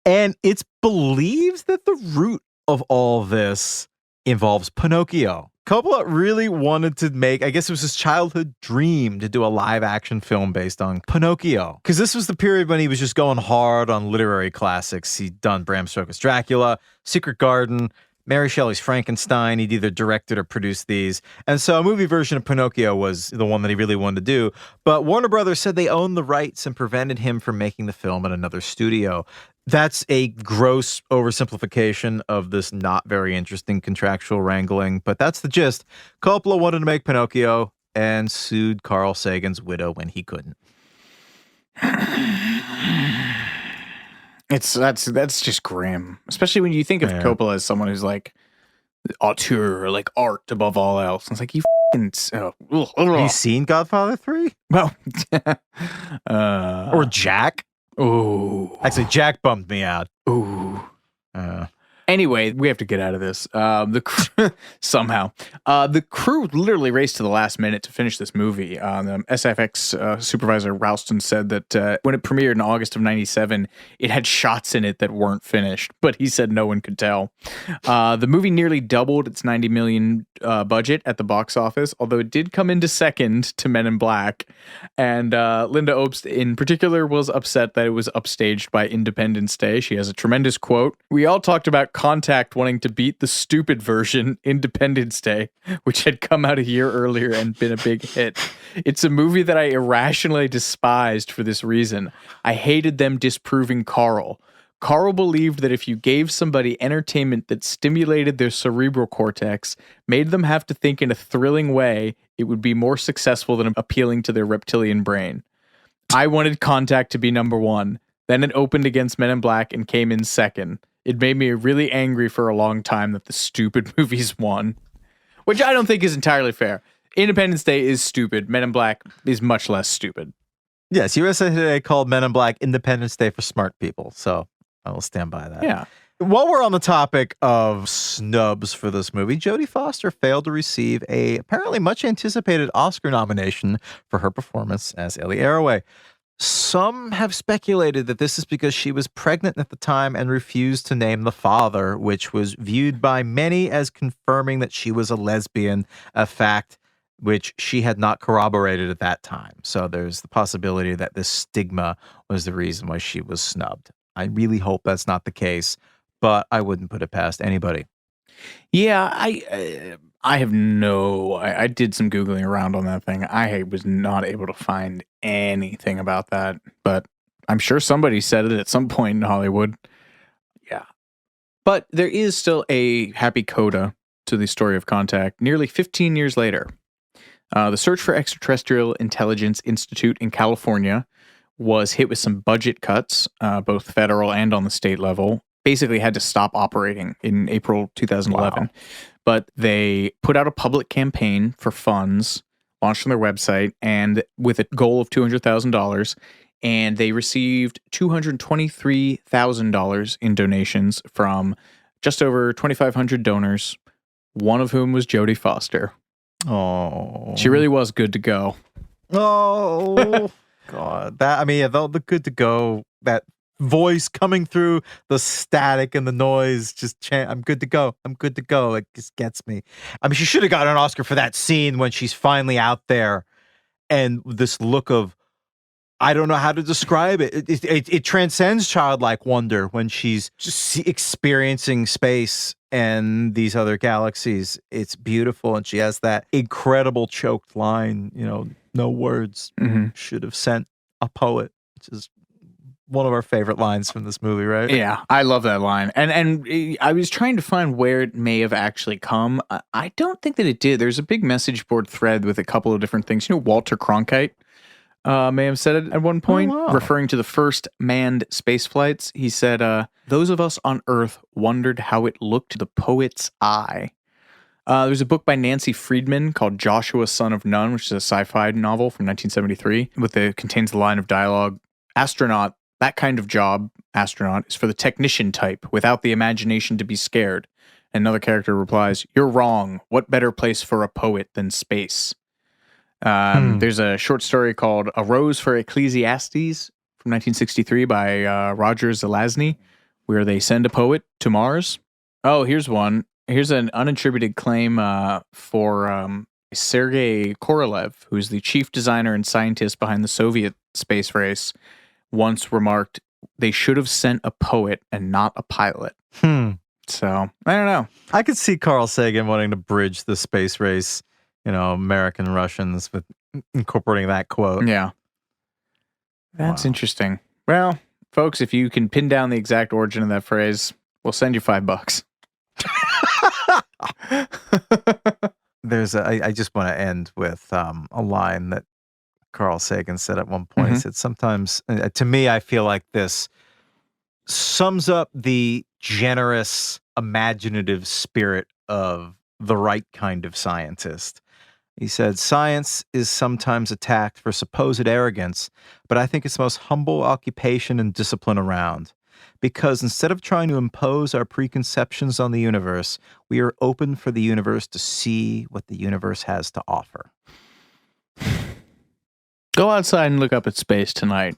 And it's believed that the root of all this involves Pinocchio. Coppola really wanted to make, I guess it was his childhood dream to do a live action film based on Pinocchio. Because this was the period when he was just going hard on literary classics. He'd done Bram Stoker's Dracula, Secret Garden, Mary Shelley's Frankenstein. He'd either directed or produced these. And so a movie version of Pinocchio was the one that he really wanted to do. But Warner Brothers said they owned the rights and prevented him from making the film at another studio. That's a gross oversimplification of this not very interesting contractual wrangling, but that's the gist. Coppola wanted to make Pinocchio. and sued Carl Sagan's widow when he couldn't. That's just grim, especially when you think of Coppola as someone who's like auteur, like art above all else. It's like you Have you seen Godfather 3? Well, or Jack? Oh, actually, Jack bummed me out. Ooh. Anyway, we have to get out of this. The crew, somehow. The crew literally raced to the last minute to finish this movie. The SFX supervisor Ralston said that when it premiered in August of 97, it had shots in it that weren't finished, but he said no one could tell. The movie nearly doubled its $90 million budget at the box office, although it did come into second to Men in Black. And Linda Obst in particular was upset that it was upstaged by Independence Day. She has a tremendous quote. "We all talked about Contact wanting to beat the stupid version, Independence Day, which had come out a year earlier and been a big hit. It's a movie that I irrationally despised for this reason. I hated them disproving Carl. Carl believed that if you gave somebody entertainment that stimulated their cerebral cortex, made them have to think in a thrilling way, it would be more successful than appealing to their reptilian brain. I wanted Contact to be number one. Then it opened against Men in Black and came in second. It made me really angry for a long time that the stupid movies won." Which I don't think is entirely fair. Independence Day is stupid. Men in Black is much less stupid. Yes, USA Today called Men in Black Independence Day for smart people. So I will stand by that. Yeah. While we're on the topic of snubs for this movie, Jodie Foster failed to receive a apparently much anticipated Oscar nomination for her performance as Ellie Arroway. Some have speculated that this is because she was pregnant at the time and refused to name the father, which was viewed by many as confirming that she was a lesbian, a fact which she had not corroborated at that time. So there's the possibility that this stigma was the reason why she was snubbed. I really hope that's not the case, but I wouldn't put it past anybody. Yeah, I have I did some Googling around on that thing. I was not able to find anything about that, but I'm sure somebody said it at some point in Hollywood. Yeah. But there is still a happy coda to the story of Contact nearly 15 years later. The Search for Extraterrestrial Intelligence Institute in California was hit with some budget cuts, both federal and on the state level. Basically had to stop operating in April 2011. Wow. But they put out a public campaign for funds, launched on their website, and with a goal of $200,000, and they received $223,000 in donations from just over 2,500 donors, one of whom was Jodie Foster. Oh, she really was good to go. Oh, God. The good to go, that voice coming through the static and the noise, just chant, I'm good to go. I'm good to go. It just gets me. I mean, she should have gotten an Oscar for that scene when she's finally out there and this look of, I don't know how to describe it. It transcends childlike wonder when she's just experiencing space and these other galaxies. It's beautiful. And she has that incredible choked line, no words should have sent a poet, which is one of our favorite lines from this movie, right? Yeah, I love that line. And I was trying to find where it may have actually come. I don't think that it did. There's a big message board thread with a couple of different things. Walter Cronkite may have said it at one point, referring to the first manned space flights. He said, those of us on Earth wondered how it looked to the poet's eye. There's a book by Nancy Friedman called Joshua, Son of None, which is a sci-fi novel from 1973. Contains the line of dialogue, astronaut, that kind of job, astronaut, is for the technician type without the imagination to be scared. Another character replies, you're wrong. What better place for a poet than space? There's a short story called A Rose for Ecclesiastes from 1963 by Roger Zelazny, where they send a poet to Mars. Oh, here's one. Here's an unattributed claim for Sergei Korolev, who's the chief designer and scientist behind the Soviet space race, once remarked, they should have sent a poet and not a pilot. So, I don't know. I could see Carl Sagan wanting to bridge the space race, American Russians, with incorporating that quote. Yeah. That's interesting. Well, folks, if you can pin down the exact origin of that phrase, we'll send you $5. I just want to end with a line that Carl Sagan said at one point. He said, sometimes, to me, I feel like this sums up the generous, imaginative spirit of the right kind of scientist. He said, science is sometimes attacked for supposed arrogance, but I think it's the most humble occupation and discipline around. Because instead of trying to impose our preconceptions on the universe, we are open for the universe to see what the universe has to offer. Go outside and look up at space tonight.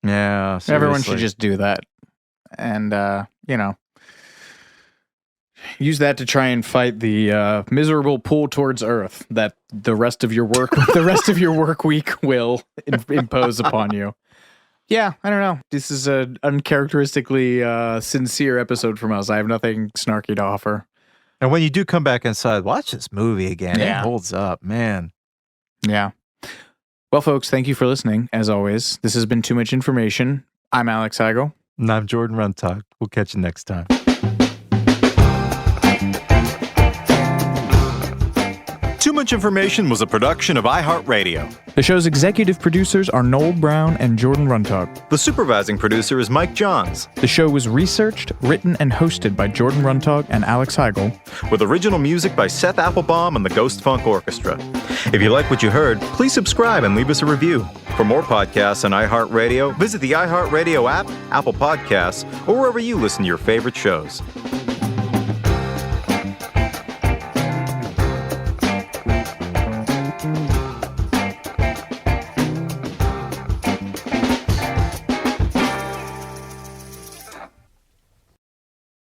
Yeah, seriously. Everyone should just do that. And, use that to try and fight the miserable pull towards Earth that the rest of your work week will impose upon you. Yeah, I don't know. This is an uncharacteristically sincere episode from us. I have nothing snarky to offer. And when you do come back inside, watch this movie again. Yeah. It holds up, man. Yeah. Well, folks, thank you for listening. As always, this has been Too Much Information. I'm Alex Heigl. And I'm Jordan Runtagh. We'll catch you next time. Too Much Information was a production of iHeart Radio. The show's executive producers are Noel Brown and Jordan Runtagh. The supervising producer is Mike Johns. The show was researched, written, and hosted by Jordan Runtagh and Alex Heigl. With original music by Seth Applebaum and the Ghost Funk Orchestra. If you like what you heard, please subscribe and leave us a review. For more podcasts on iHeart Radio, visit the iHeart Radio app, Apple Podcasts, or wherever you listen to your favorite shows.